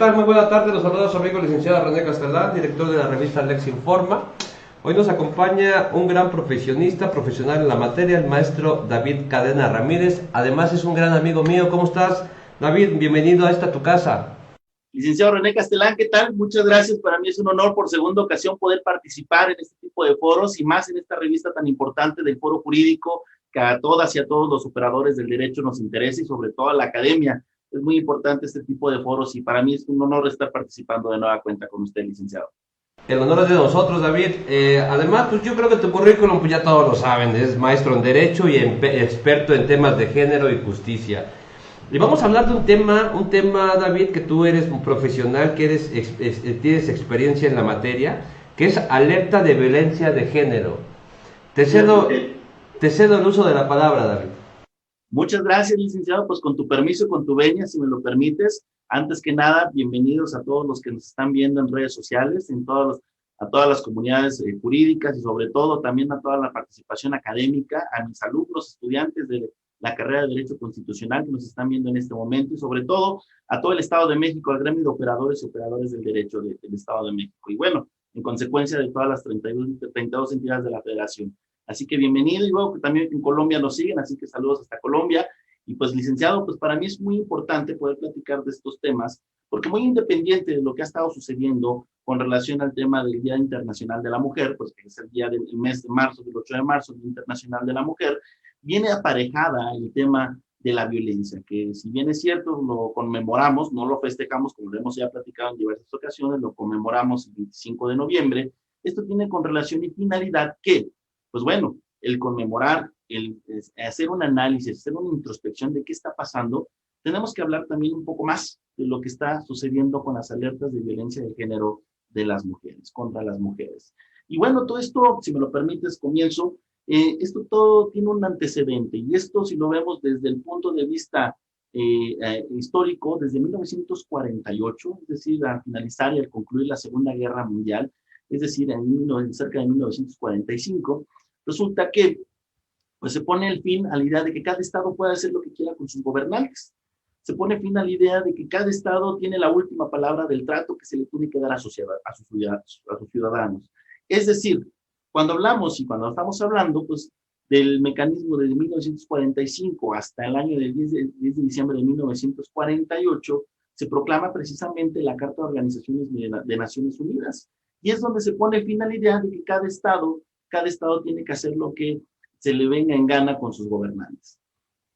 tal? Muy buena tarde, los saluda su amigo licenciado René Castelán, director de la revista Lex Informa. Hoy nos acompaña un gran profesional en la materia, el maestro David Cadena Ramírez. Además es un gran amigo mío. ¿Cómo estás, David? Bienvenido a esta tu casa. Licenciado René Castelán, ¿qué tal? Muchas gracias. Para mí es un honor por segunda ocasión poder participar en este tipo de foros y más en esta revista tan importante del foro jurídico que a todas y a todos los operadores del derecho nos interesa y sobre todo a la academia. Es muy importante este tipo de foros y para mí es un honor estar participando de nueva cuenta con usted, licenciado. El honor es de nosotros, David. Además, pues yo creo que tu currículum, pues ya todos lo saben, es maestro en Derecho y experto en temas de género y justicia. Y vamos a hablar de un tema, David, que tú eres un profesional, que tienes experiencia en la materia, que es alerta de violencia de género. Te cedo el uso de la palabra, David. Muchas gracias, licenciado. Pues con tu permiso, con tu venia, si me lo permites. Antes que nada, bienvenidos a todos los que nos están viendo en redes sociales, a todas las comunidades jurídicas y sobre todo también a toda la participación académica, a mis alumnos, estudiantes de la carrera de Derecho Constitucional que nos están viendo en este momento y sobre todo a todo el Estado de México, al gremio de operadores y operadores del derecho del Estado de México. Y bueno, en consecuencia de todas las 32 entidades de la Federación. Así que bienvenido y luego que también en Colombia nos siguen, así que saludos hasta Colombia. Y pues licenciado, pues para mí es muy importante poder platicar de estos temas, porque muy independiente de lo que ha estado sucediendo con relación al tema del Día Internacional de la Mujer, pues que es el día del mes de marzo, del 8 de marzo, el Día Internacional de la Mujer, viene aparejada el tema de la violencia, que si bien es cierto, lo conmemoramos, no lo festejamos, como lo hemos ya platicado en diversas ocasiones, lo conmemoramos el 25 de noviembre, esto tiene con relación y finalidad que, pues bueno, el conmemorar, hacer un análisis, hacer una introspección de qué está pasando, tenemos que hablar también un poco más de lo que está sucediendo con las alertas de violencia de género de las mujeres, contra las mujeres. Y bueno, todo esto, si me lo permites, comienzo. Esto todo tiene un antecedente y esto si lo vemos desde el punto de vista histórico, desde 1948, es decir, al finalizar y al concluir la Segunda Guerra Mundial, es decir, cerca de 1945, resulta que pues se pone el fin a la idea de que cada estado puede hacer lo que quiera con sus gobernantes. Se pone fin a la idea de que cada estado tiene la última palabra del trato que se le tiene que dar a sus ciudadanos. Es decir, cuando hablamos y cuando estamos hablando, pues, del mecanismo desde 1945 hasta el año del 10 de diciembre de 1948, se proclama precisamente la Carta de Organizaciones de Naciones Unidas. Y es donde se pone fin a la idea de que cada estado tiene que hacer lo que se le venga en gana con sus gobernantes.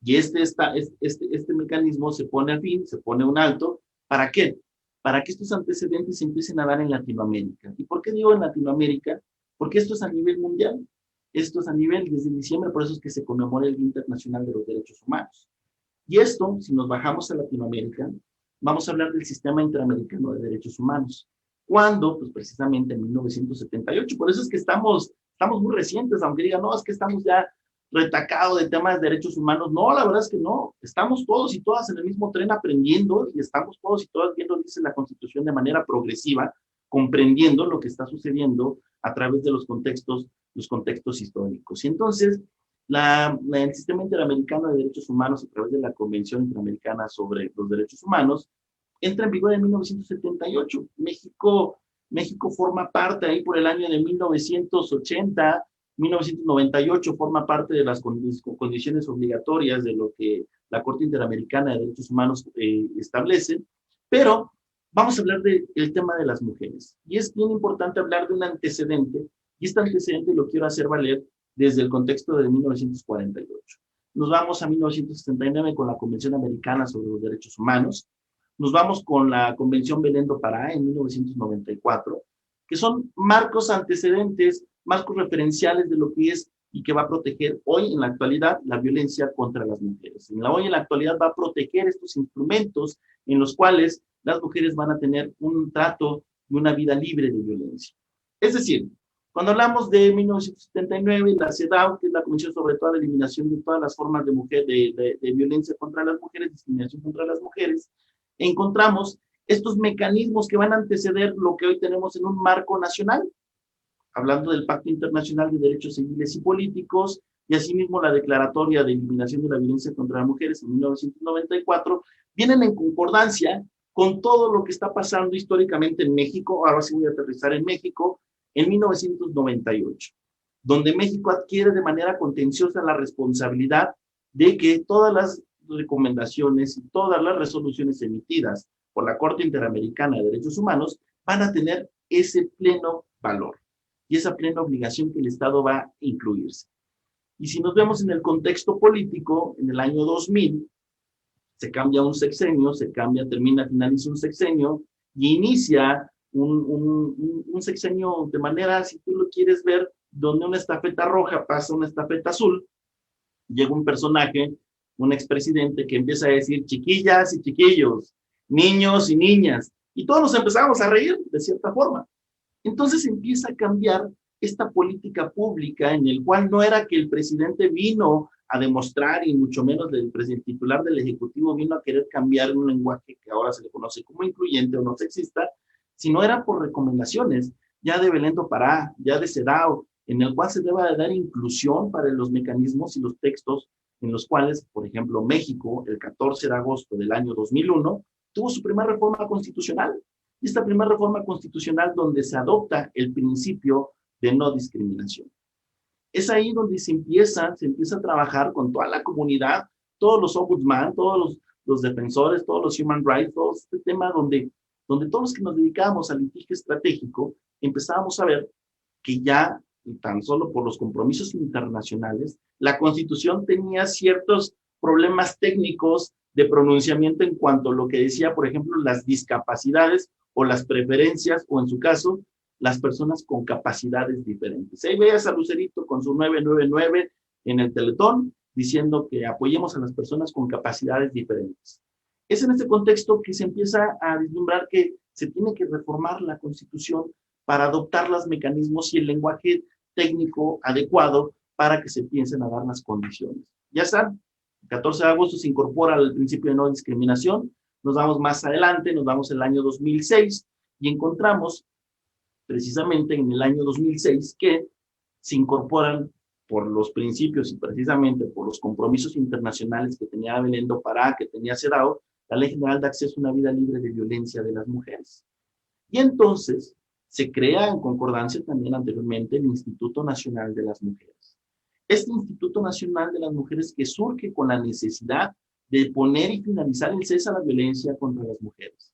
Y este mecanismo se pone a fin, se pone un alto. ¿Para qué? Para que estos antecedentes se empiecen a dar en Latinoamérica. ¿Y por qué digo en Latinoamérica? Porque esto es a nivel mundial. Esto es a nivel desde diciembre, por eso es que se conmemora el Día Internacional de los Derechos Humanos. Y esto, si nos bajamos a Latinoamérica, vamos a hablar del Sistema Interamericano de Derechos Humanos. ¿Cuándo? Pues precisamente en 1978. Por eso es que estamos muy recientes, aunque digan, no, es que estamos ya retacados de temas de derechos humanos. No, la verdad es que no. Estamos todos y todas en el mismo tren aprendiendo y estamos todos y todas viendo, dice la Constitución, de manera progresiva, comprendiendo lo que está sucediendo a través de los contextos históricos. Y entonces, el Sistema Interamericano de Derechos Humanos, a través de la Convención Interamericana sobre los Derechos Humanos, entra en vigor en 1978. México forma parte ahí por el año de 1980, 1998 forma parte de las condiciones obligatorias de lo que la Corte Interamericana de Derechos Humanos establece, pero vamos a hablar del tema de las mujeres. Y es bien importante hablar de un antecedente, y este antecedente lo quiero hacer valer desde el contexto de 1948. Nos vamos a 1979 con la Convención Americana sobre los Derechos Humanos, nos vamos con la Convención Belén do Pará en 1994, que son marcos antecedentes, marcos referenciales de lo que es y que va a proteger hoy en la actualidad la violencia contra las mujeres. Hoy en la actualidad va a proteger estos instrumentos en los cuales las mujeres van a tener un trato y una vida libre de violencia. Es decir, cuando hablamos de 1979, la CEDAW, que es la Comisión sobre toda la eliminación de todas las formas de violencia contra las mujeres, discriminación contra las mujeres, encontramos estos mecanismos que van a anteceder lo que hoy tenemos en un marco nacional, hablando del Pacto Internacional de Derechos Civiles y Políticos, y asimismo la Declaratoria de Eliminación de la Violencia contra las Mujeres en 1994, vienen en concordancia con todo lo que está pasando históricamente en México. Ahora sí voy a aterrizar en México, en 1998, donde México adquiere de manera contenciosa la responsabilidad de que todas las recomendaciones y todas las resoluciones emitidas por la Corte Interamericana de Derechos Humanos van a tener ese pleno valor y esa plena obligación que el Estado va a incluirse. Y si nos vemos en el contexto político, en el año 2000, se cambia un sexenio, finaliza un sexenio y inicia un sexenio de manera, si tú lo quieres ver, donde una estafeta roja pasa a una estafeta azul. Llega un personaje, un expresidente, que empieza a decir chiquillas y chiquillos, niños y niñas, y todos nos empezamos a reír de cierta forma. Entonces empieza a cambiar esta política pública en el cual no era que el presidente vino a demostrar, y mucho menos el titular del Ejecutivo vino a querer cambiar un lenguaje que ahora se le conoce como incluyente o no sexista, sino era por recomendaciones, ya de Belén do Pará, ya de CEDAW, en el cual se deba de dar inclusión para los mecanismos y los textos en los cuales, por ejemplo, México, el 14 de agosto del año 2001, tuvo su primera reforma constitucional. Y esta primera reforma constitucional donde se adopta el principio de no discriminación. Es ahí donde se empieza a trabajar con toda la comunidad, todos los ombudsman, todos los defensores, todos los human rights, todo este tema donde todos los que nos dedicábamos al litigio estratégico empezábamos a ver que ya tan solo por los compromisos internacionales, la Constitución tenía ciertos problemas técnicos de pronunciamiento en cuanto a lo que decía, por ejemplo, las discapacidades o las preferencias, o en su caso, las personas con capacidades diferentes. Ahí veías a Lucerito con su 999 en el Teletón, diciendo que apoyemos a las personas con capacidades diferentes. Es en este contexto que se empieza a vislumbrar que se tiene que reformar la Constitución para adoptar los mecanismos y el lenguaje técnico adecuado para que se empiecen a dar las condiciones. Ya están, el 14 de agosto se incorpora el principio de no discriminación, nos vamos más adelante, nos vamos al año 2006 y encontramos precisamente en el año 2006 que se incorporan por los principios y precisamente por los compromisos internacionales que tenía Belén do Pará, que tenía CEDAW, la Ley General de Acceso a una Vida Libre de Violencia de las Mujeres. Y entonces se crea en concordancia también anteriormente el Instituto Nacional de las Mujeres. Este Instituto Nacional de las Mujeres que surge con la necesidad de poner y finalizar el cese a la violencia contra las mujeres.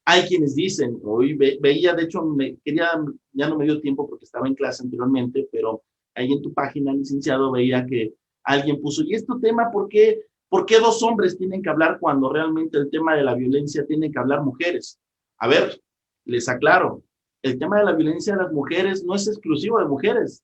Hay quienes dicen, hoy veía, de hecho, ya no me dio tiempo porque estaba en clase anteriormente, pero ahí en tu página, licenciado, veía que alguien puso, ¿y este tema por qué dos hombres tienen que hablar cuando realmente el tema de la violencia tienen que hablar mujeres? A ver, les aclaro, el tema de la violencia de las mujeres no es exclusivo de mujeres.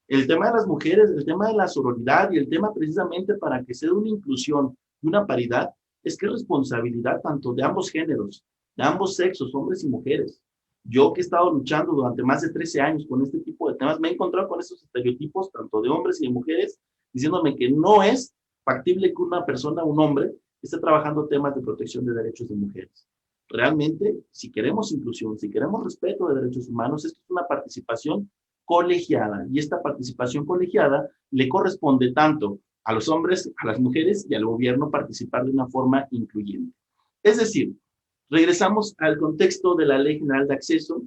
El tema de las mujeres, el tema de la sororidad y el tema precisamente para que se dé una inclusión y una paridad, es que es responsabilidad tanto de ambos géneros, de ambos sexos, hombres y mujeres. Yo que he estado luchando durante más de 13 años con este tipo de temas, me he encontrado con esos estereotipos, tanto de hombres y de mujeres, diciéndome que no es factible que una persona, un hombre, esté trabajando temas de protección de derechos de mujeres. Realmente, si queremos inclusión, si queremos respeto de derechos humanos, esto es una participación colegiada, y esta participación colegiada le corresponde tanto a los hombres, a las mujeres y al gobierno participar de una forma incluyente. Es decir, regresamos al contexto de la Ley General de Acceso,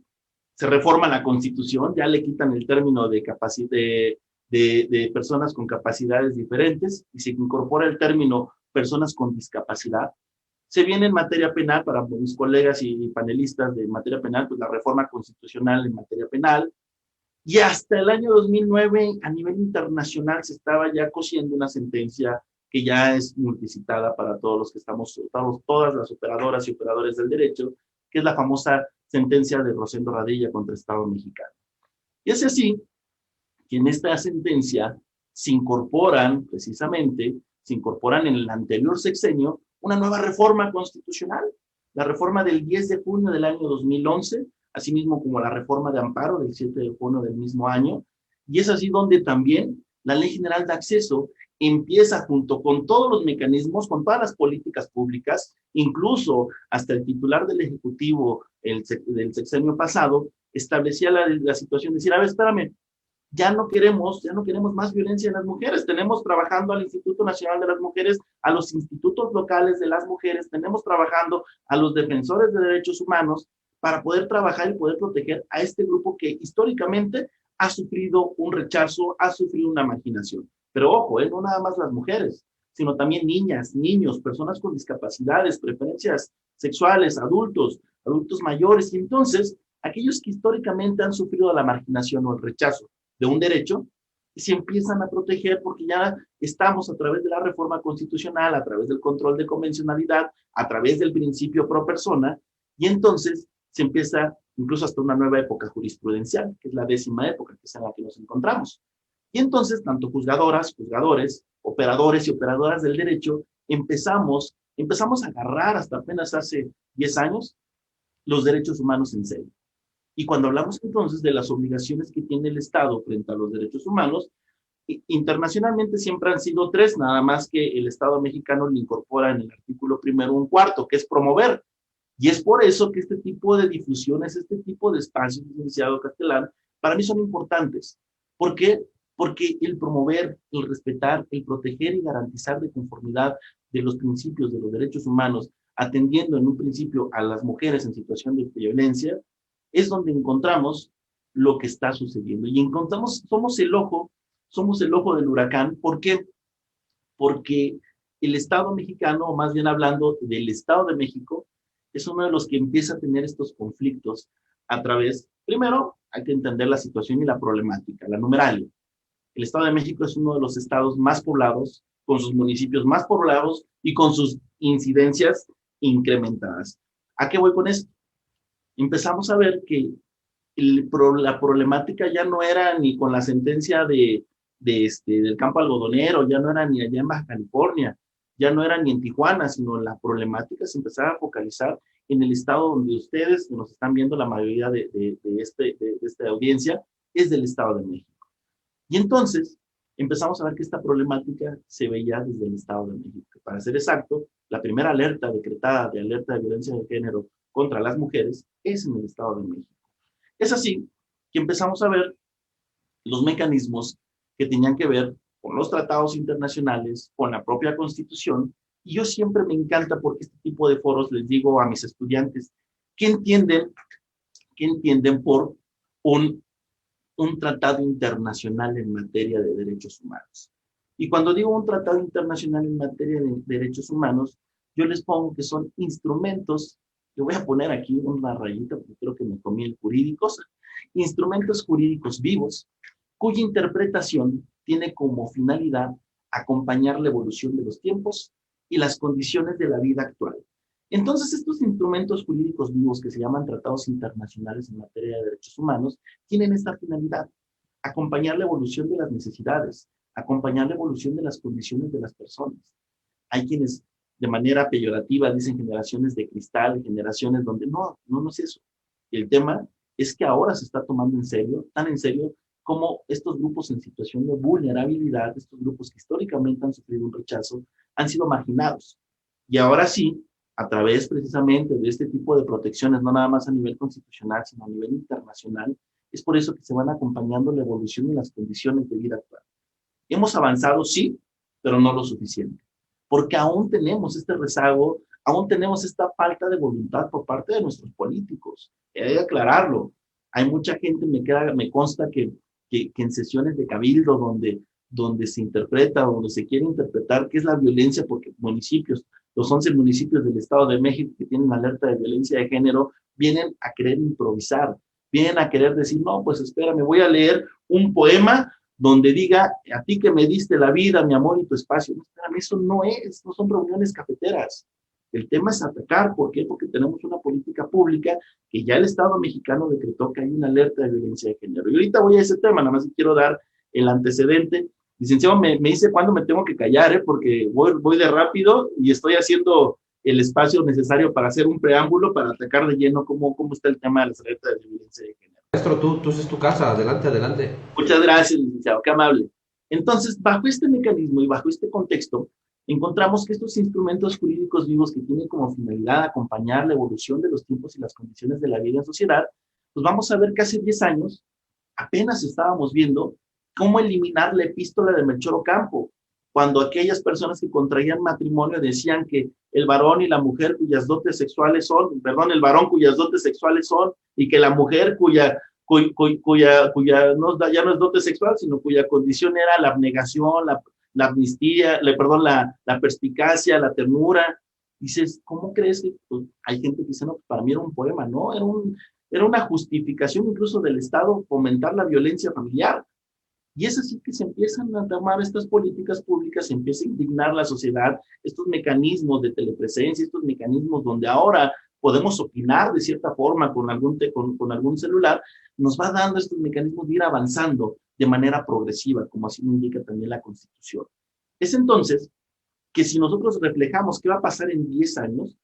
se reforma la Constitución, ya le quitan el término de personas con capacidades diferentes y se incorpora el término personas con discapacidad. Se viene en materia penal, para mis colegas y panelistas de materia penal, pues la reforma constitucional en materia penal. Y hasta el año 2009, a nivel internacional, se estaba ya cosiendo una sentencia que ya es multicitada para todos los que estamos todas las operadoras y operadores del derecho, que es la famosa sentencia de Rosendo Radilla contra el Estado mexicano. Y es así que en esta sentencia se incorporan en el anterior sexenio una nueva reforma constitucional, la reforma del 10 de junio del año 2011, asimismo como la reforma de amparo del 7 de junio del mismo año, y es así donde también la Ley General de Acceso empieza junto con todos los mecanismos, con todas las políticas públicas, incluso hasta el titular del Ejecutivo del sexenio pasado, establecía la situación de decir, a ver, espérame, ya no queremos más violencia en las mujeres. Tenemos trabajando al Instituto Nacional de las Mujeres, a los institutos locales de las mujeres, tenemos trabajando a los defensores de derechos humanos para poder trabajar y poder proteger a este grupo que históricamente ha sufrido un rechazo, ha sufrido una marginación. Pero ojo, no nada más las mujeres, sino también niñas, niños, personas con discapacidades, preferencias sexuales, adultos, adultos mayores, y entonces aquellos que históricamente han sufrido la marginación o el rechazo de un derecho, se empiezan a proteger porque ya estamos a través de la reforma constitucional, a través del control de convencionalidad, a través del principio pro persona, y entonces se empieza incluso hasta una nueva época jurisprudencial, que es la 10ª época, que es en la que nos encontramos. Y entonces, tanto juzgadoras, juzgadores, operadores y operadoras del derecho, empezamos a agarrar hasta apenas hace 10 años los derechos humanos en serio. Y cuando hablamos entonces de las obligaciones que tiene el Estado frente a los derechos humanos, internacionalmente siempre han sido 3, nada más que el Estado mexicano le incorpora en el artículo 1 un cuarto, que es promover. Y es por eso que este tipo de difusiones, este tipo de espacios, licenciado Castelán, para mí son importantes. ¿Por qué? Porque el promover, el respetar, el proteger y garantizar de conformidad de los principios de los derechos humanos, atendiendo en un principio a las mujeres en situación de violencia, es donde encontramos lo que está sucediendo. Y encontramos, somos el ojo del huracán. ¿Por qué? Porque el Estado mexicano, o más bien hablando del Estado de México, es uno de los que empieza a tener estos conflictos a través, primero, hay que entender la situación y la problemática, la numeralia. El Estado de México es uno de los estados más poblados, con sus municipios más poblados y con sus incidencias incrementadas. ¿A qué voy con esto? Empezamos a ver que la problemática ya no era ni con la sentencia del campo algodonero, ya no era ni allá en Baja California, ya no era ni en Tijuana, sino la problemática se empezaba a focalizar en el estado donde ustedes, que nos están viendo, la mayoría de esta audiencia, es del Estado de México. Y entonces empezamos a ver que esta problemática se veía desde el Estado de México. Para ser exacto, la primera alerta decretada de alerta de violencia de género contra las mujeres es en el Estado de México. Es así que empezamos a ver los mecanismos que tenían que ver con los tratados internacionales, con la propia Constitución, y yo siempre me encanta porque este tipo de foros les digo a mis estudiantes, ¿qué entienden por un tratado internacional en materia de derechos humanos? Y cuando digo un tratado internacional en materia de derechos humanos, yo les pongo que son instrumentos, le voy a poner aquí una rayita porque creo que me comí el jurídicos, instrumentos jurídicos vivos, cuya interpretación tiene como finalidad acompañar la evolución de los tiempos y las condiciones de la vida actual. Entonces, estos instrumentos jurídicos vivos que se llaman tratados internacionales en materia de derechos humanos tienen esta finalidad, acompañar la evolución de las necesidades, acompañar la evolución de las condiciones de las personas. Hay quienes de manera peyorativa dicen generaciones de cristal, generaciones donde no es eso. El tema es que ahora se está tomando en serio, tan en serio como estos grupos en situación de vulnerabilidad, estos grupos que históricamente han sufrido un rechazo, han sido marginados. Y ahora sí, a través precisamente de este tipo de protecciones, no nada más a nivel constitucional, sino a nivel internacional, es por eso que se van acompañando la evolución y las condiciones de vida actual. Hemos avanzado, sí, pero no lo suficiente, porque aún tenemos este rezago, aún tenemos esta falta de voluntad por parte de nuestros políticos. Hay que aclararlo. Hay mucha gente, me consta que en sesiones de cabildo donde se interpreta, donde se quiere interpretar qué es la violencia, porque municipios, los 11 municipios del Estado de México que tienen alerta de violencia de género, vienen a querer improvisar, vienen a querer decir, no, pues espera, me voy a leer un poema donde diga, a ti que me diste la vida, mi amor y tu espacio. No, espérame, eso no son reuniones cafeteras. El tema es atacar. ¿Por qué? Porque tenemos una política pública que ya el Estado mexicano decretó que hay una alerta de violencia de género. Y ahorita voy a ese tema, nada más quiero dar el antecedente. Licenciado, me dice cuándo me tengo que callar, porque voy de rápido y estoy haciendo el espacio necesario para hacer un preámbulo, para atacar de lleno cómo está el tema de las alertas de violencia de género. Maestro, tú es tu casa, adelante, adelante. Muchas gracias, licenciado, qué amable. Entonces, bajo este mecanismo y bajo este contexto, encontramos que estos instrumentos jurídicos vivos que tienen como finalidad acompañar la evolución de los tiempos y las condiciones de la vida en sociedad, pues vamos a ver que hace 10 años apenas estábamos viendo ¿Cómo eliminar la epístola de Melchor Ocampo? Cuando aquellas personas que contraían matrimonio decían que el varón y la mujer cuyas dotes sexuales son, perdón, el varón cuyas dotes sexuales son, y que la mujer cuya no, ya no es dote sexual, sino cuya condición era la abnegación, la amnistía, perdón, la perspicacia, la ternura. Dices, ¿cómo crees que pues, hay gente que dice, no, para mí era un poema, ¿no? Era una justificación incluso del Estado fomentar la violencia familiar. Y es así que se empiezan a tomar estas políticas públicas, se empieza a indignar la sociedad, estos mecanismos de telepresencia, estos mecanismos donde ahora podemos opinar de cierta forma con algún celular, nos va dando estos mecanismos de ir avanzando de manera progresiva, como así lo indica también la Constitución. Es entonces que si nosotros reflejamos qué va a pasar en 10 años,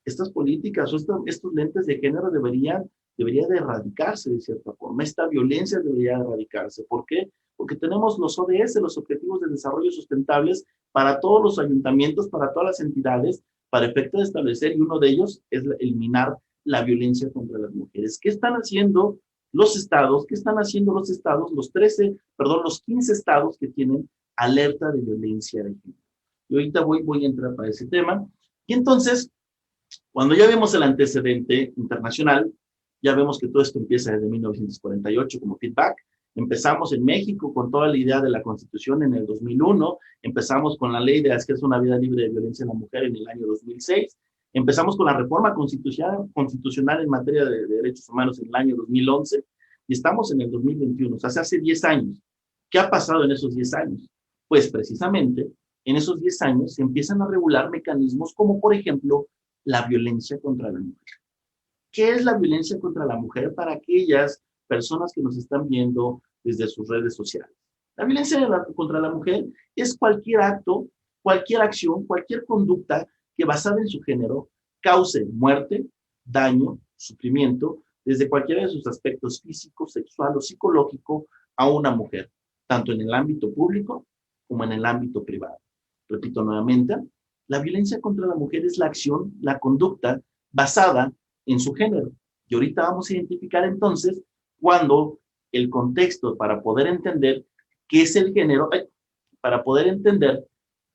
estas políticas o estos lentes de género debería de erradicarse de cierta forma. Esta violencia debería de erradicarse. ¿Por qué? Porque tenemos los ODS, los Objetivos de Desarrollo Sustentables, para todos los ayuntamientos, para todas las entidades, para efecto de establecer, y uno de ellos es eliminar la violencia contra las mujeres. ¿Qué están haciendo los estados? ¿Qué están haciendo los estados? Los 15 estados que tienen alerta de violencia de género. Y ahorita voy a entrar para ese tema. Y entonces, cuando ya vemos el antecedente internacional, ya vemos que todo esto empieza desde 1948 como feedback. Empezamos en México con toda la idea de la Constitución en el 2001, empezamos con la ley de acceso a una vida libre de violencia en la mujer en el año 2006, empezamos con la reforma constitucional en materia de derechos humanos en el año 2011 y estamos en el 2021, o sea, hace 10 años. ¿Qué ha pasado en esos 10 años? Pues precisamente en esos 10 años se empiezan a regular mecanismos como, por ejemplo, la violencia contra la mujer. ¿Qué es la violencia contra la mujer para aquellas personas que nos están viendo desde sus redes sociales? La violencia contra la mujer es cualquier acto, cualquier acción, cualquier conducta que basada en su género cause muerte, daño, sufrimiento, desde cualquiera de sus aspectos físico, sexual o psicológico a una mujer, tanto en el ámbito público como en el ámbito privado. Repito nuevamente, la violencia contra la mujer es la acción, la conducta basada en su género. Y ahorita vamos a identificar entonces cuando el contexto para poder entender qué es el género, para poder entender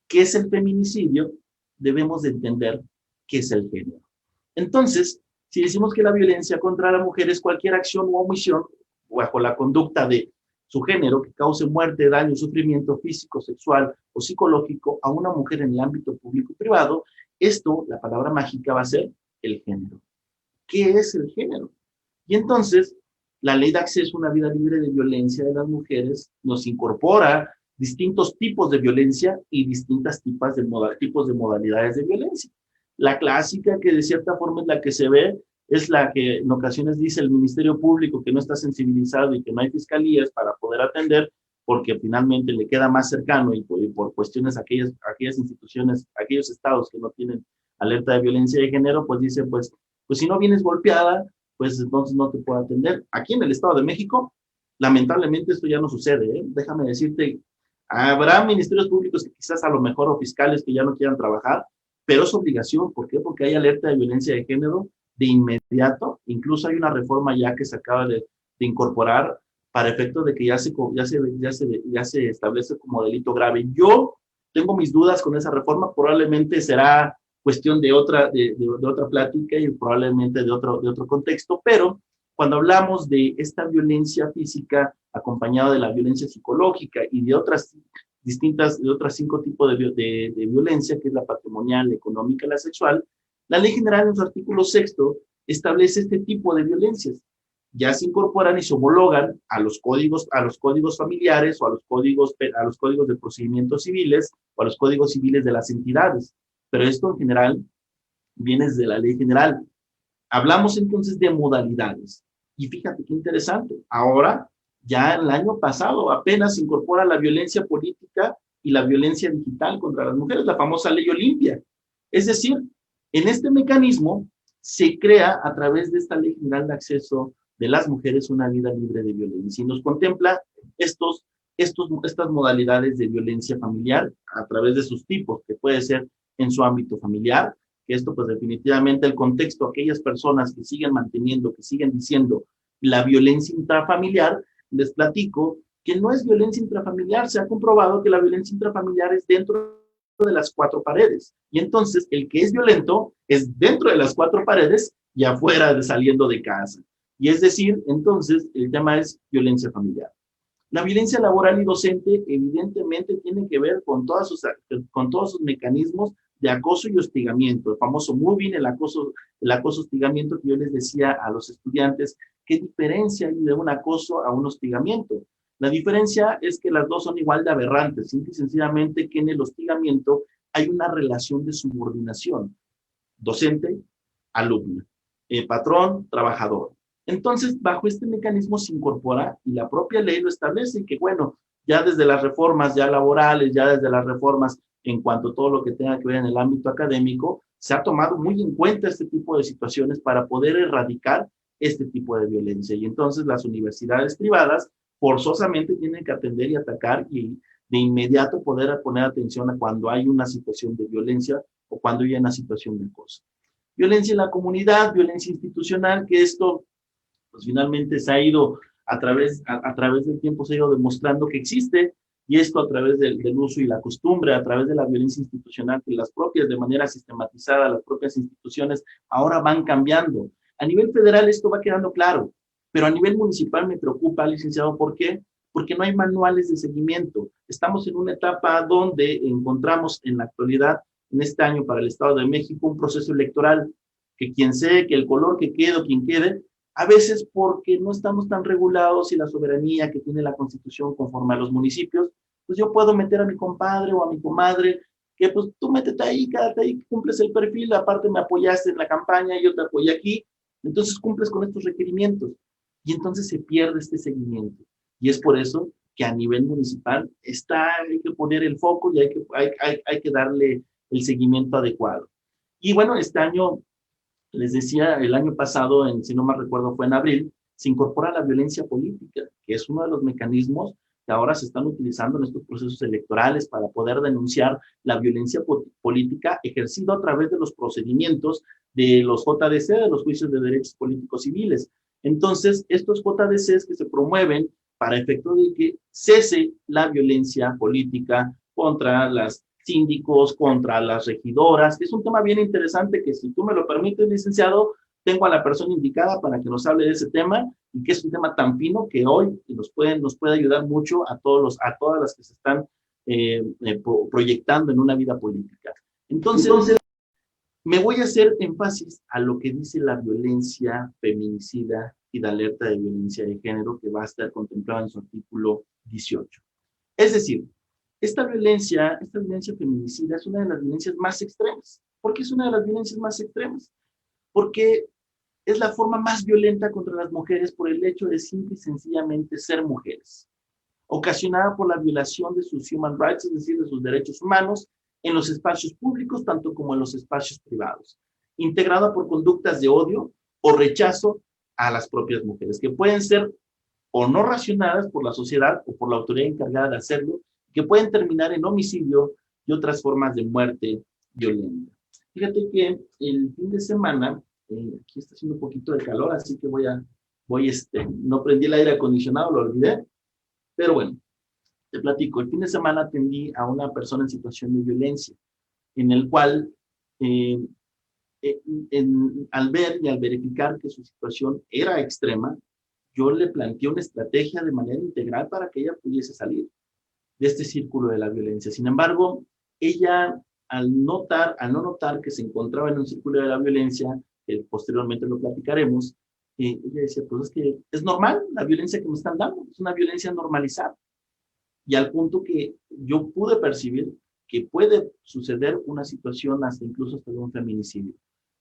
qué es el feminicidio, debemos de entender qué es el género. Entonces, si decimos que la violencia contra la mujer es cualquier acción o omisión bajo la conducta de su género que cause muerte, daño, sufrimiento físico, sexual o psicológico a una mujer en el ámbito público y privado, esto, la palabra mágica va a ser el género. ¿Qué es el género? Y entonces, la ley de acceso a una vida libre de violencia de las mujeres nos incorpora distintos tipos de violencia y distintos tipos de modalidades de violencia. La clásica, que de cierta forma es la que se ve, es la que en ocasiones dice el Ministerio Público que no está sensibilizado y que no hay fiscalías para poder atender, porque finalmente le queda más cercano y por cuestiones aquellas instituciones, aquellos estados que no tienen alerta de violencia de género, pues dice, pues si no vienes golpeada, pues entonces no te puedo atender. Aquí en el Estado de México, lamentablemente esto ya no sucede, ¿eh? Déjame decirte, habrá ministerios públicos que quizás a lo mejor o fiscales que ya no quieran trabajar, pero es obligación. ¿Por qué? Porque hay alerta de violencia de género de inmediato. Incluso hay una reforma ya que se acaba de incorporar para efecto de que ya se establece como delito grave. Yo tengo mis dudas con esa reforma, probablemente será cuestión de otra plática y probablemente de otro contexto, pero cuando hablamos de esta violencia física acompañada de la violencia psicológica y de otras 5 tipos de violencia, que es la patrimonial, la económica y la sexual, la Ley General en su artículo 6 establece este tipo de violencias. Ya se incorporan y se homologan a los códigos familiares o a los códigos de procedimientos civiles o a los códigos civiles de las entidades. Pero esto en general viene desde la Ley General. Hablamos entonces de modalidades. Y fíjate qué interesante. Ahora, ya el año pasado, apenas se incorpora la violencia política y la violencia digital contra las mujeres, la famosa Ley Olimpia. Es decir, en este mecanismo se crea a través de esta Ley General de Acceso de las Mujeres una vida libre de violencia y nos contempla estas modalidades de violencia familiar a través de sus tipos, que puede ser en su ámbito familiar, que esto pues definitivamente el contexto, aquellas personas que siguen manteniendo, que siguen diciendo la violencia intrafamiliar, les platico que no es violencia intrafamiliar. Se ha comprobado que la violencia intrafamiliar es dentro de las cuatro paredes. Y entonces el que es violento es dentro de las cuatro paredes y afuera saliendo de casa. Y es decir, entonces el tema es violencia familiar. La violencia laboral y docente evidentemente tiene que ver con todos sus mecanismos de acoso y hostigamiento. El famoso moving, el acoso, hostigamiento que yo les decía a los estudiantes, ¿qué diferencia hay de un acoso a un hostigamiento? La diferencia es que las dos son igual de aberrantes, simple y sencillamente que en el hostigamiento hay una relación de subordinación, docente, alumno, patrón, trabajador. Entonces, bajo este mecanismo se incorpora, y la propia ley lo establece, que bueno, ya desde las reformas ya laborales, ya desde las reformas en cuanto a todo lo que tenga que ver en el ámbito académico, se ha tomado muy en cuenta este tipo de situaciones para poder erradicar este tipo de violencia. Y entonces las universidades privadas forzosamente tienen que atender y atacar y de inmediato poder poner atención a cuando hay una situación de violencia o cuando hay una situación de acoso. Violencia en la comunidad, violencia institucional, que esto pues finalmente se ha ido a través del tiempo, se ha ido demostrando que existe, y esto a través del uso y la costumbre, a través de la violencia institucional, que las propias, de manera sistematizada, las propias instituciones ahora van cambiando. A nivel federal esto va quedando claro, pero a nivel municipal me preocupa, licenciado, ¿por qué? Porque no hay manuales de seguimiento. Estamos en una etapa donde encontramos en la actualidad, en este año para el Estado de México, un proceso electoral que quien sea, que el color que quede o quien quede, a veces porque no estamos tan regulados y la soberanía que tiene la Constitución conforme a los municipios, pues yo puedo meter a mi compadre o a mi comadre, que pues tú métete ahí, quédate ahí, cumples el perfil, aparte me apoyaste en la campaña, yo te apoyé aquí, entonces cumples con estos requerimientos. Y entonces se pierde este seguimiento. Y es por eso que a nivel municipal hay que poner el foco y hay que darle el seguimiento adecuado. Y bueno, este año les decía, el año pasado, si no mal recuerdo, fue en abril, se incorpora la violencia política, que es uno de los mecanismos que ahora se están utilizando en estos procesos electorales para poder denunciar la violencia política ejercida a través de los procedimientos de los JDC, de los juicios de derechos políticos civiles. Entonces, estos JDCs que se promueven para efecto de que cese la violencia política contra las síndicos, contra las regidoras. Es un tema bien interesante que, si tú me lo permites, licenciado, tengo a la persona indicada para que nos hable de ese tema, y que es un tema tan fino que hoy nos puede ayudar mucho a todas las que se están proyectando en una vida política. Entonces, me voy a hacer énfasis a lo que dice la violencia feminicida y la alerta de violencia de género, que va a estar contemplada en su artículo 18. Es decir, esta violencia feminicida es una de las violencias más extremas. ¿Por qué es una de las violencias más extremas? Porque es la forma más violenta contra las mujeres por el hecho de simple y sencillamente ser mujeres, ocasionada por la violación de sus human rights, es decir, de sus derechos humanos, en los espacios públicos, tanto como en los espacios privados, integrada por conductas de odio o rechazo a las propias mujeres, que pueden ser o no racionadas por la sociedad o por la autoridad encargada de hacerlo, que pueden terminar en homicidio y otras formas de muerte violenta. Fíjate que el fin de semana, aquí está haciendo un poquito de calor, así que no prendí el aire acondicionado, lo olvidé, pero bueno, te platico. El fin de semana atendí a una persona en situación de violencia, en el cual, al ver y al verificar que su situación era extrema, yo le planteé una estrategia de manera integral para que ella pudiese salir de este círculo de la violencia. Sin embargo, ella, al no notar que se encontraba en un círculo de la violencia, que posteriormente lo platicaremos, ella decía, pues es que es normal la violencia que me están dando, es una violencia normalizada. Y al punto que yo pude percibir que puede suceder una situación incluso hasta de un feminicidio.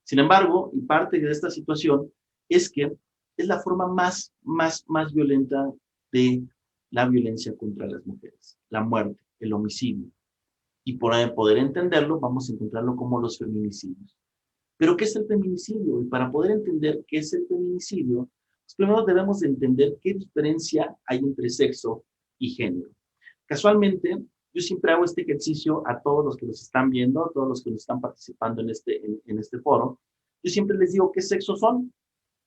Sin embargo, y parte de esta situación es que es la forma más violenta de la violencia contra las mujeres, la muerte, el homicidio. Y por poder entenderlo, vamos a encontrarlo como los feminicidios. ¿Pero qué es el feminicidio? Y para poder entender qué es el feminicidio, pues primero debemos de entender qué diferencia hay entre sexo y género. Casualmente, yo siempre hago este ejercicio a todos los que nos están viendo, a todos los que nos están participando en este foro. Yo siempre les digo qué sexo son.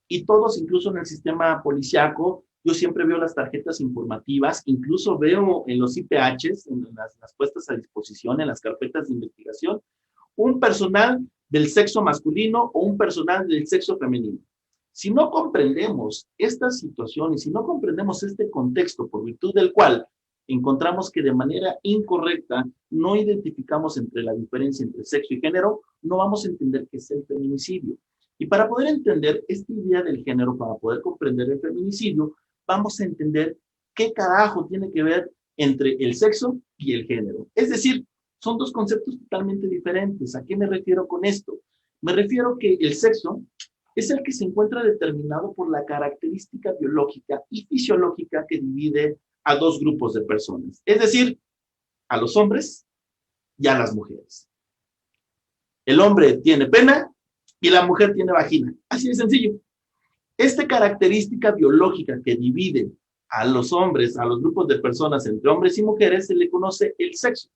Y todos, incluso en el sistema policíaco, Yo siempre veo las tarjetas informativas, incluso veo en los IPHs, en las puestas a disposición, en las carpetas de investigación, un personal del sexo masculino o un personal del sexo femenino. Si no comprendemos esta situación y si no comprendemos este contexto por virtud del cual encontramos que de manera incorrecta no identificamos entre la diferencia entre sexo y género, no vamos a entender qué es el feminicidio. Y para poder entender esta idea del género, para poder comprender el feminicidio, vamos a entender qué carajo tiene que ver entre el sexo y el género. Es decir, son dos conceptos totalmente diferentes. ¿A qué me refiero con esto? Me refiero que el sexo es el que se encuentra determinado por la característica biológica y fisiológica que divide a dos grupos de personas. Es decir, a los hombres y a las mujeres. El hombre tiene pene y la mujer tiene vagina. Así de sencillo. Esta característica biológica que divide a los hombres, a los grupos de personas entre hombres y mujeres, se le conoce el sexo.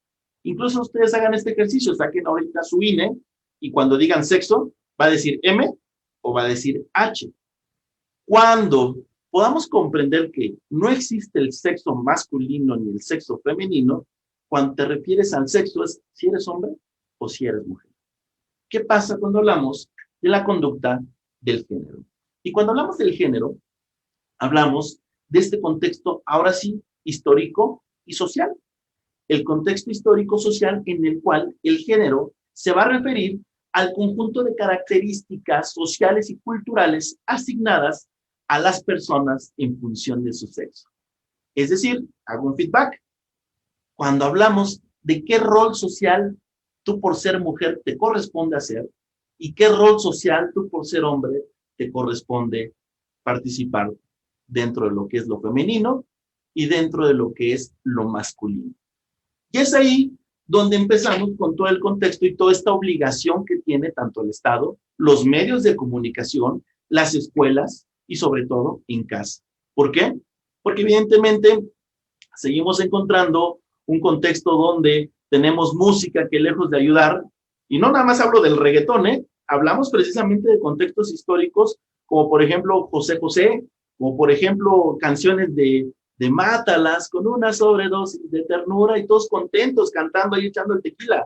Incluso ustedes hagan este ejercicio, saquen ahorita su INE y cuando digan sexo, va a decir M o va a decir H. Cuando podamos comprender que no existe el sexo masculino ni el sexo femenino, cuando te refieres al sexo es si eres hombre o si eres mujer. ¿Qué pasa cuando hablamos de la conducta del género? Y cuando hablamos del género, hablamos de este contexto, ahora sí, histórico y social. El contexto histórico-social en el cual el género se va a referir al conjunto de características sociales y culturales asignadas a las personas en función de su sexo. Es decir, hago un feedback. Cuando hablamos de qué rol social tú por ser mujer te corresponde hacer y qué rol social tú por ser hombre te corresponde participar dentro de lo que es lo femenino y dentro de lo que es lo masculino. Y es ahí donde empezamos con todo el contexto y toda esta obligación que tiene tanto el Estado, los medios de comunicación, las escuelas y sobre todo en casa. ¿Por qué? Porque evidentemente seguimos encontrando un contexto donde tenemos música que lejos de ayudar, y no nada más hablo del reggaetón, hablamos precisamente de contextos históricos como por ejemplo José José, como por ejemplo canciones de Mátalas con una sobredosis de ternura y todos contentos cantando y echando el tequila.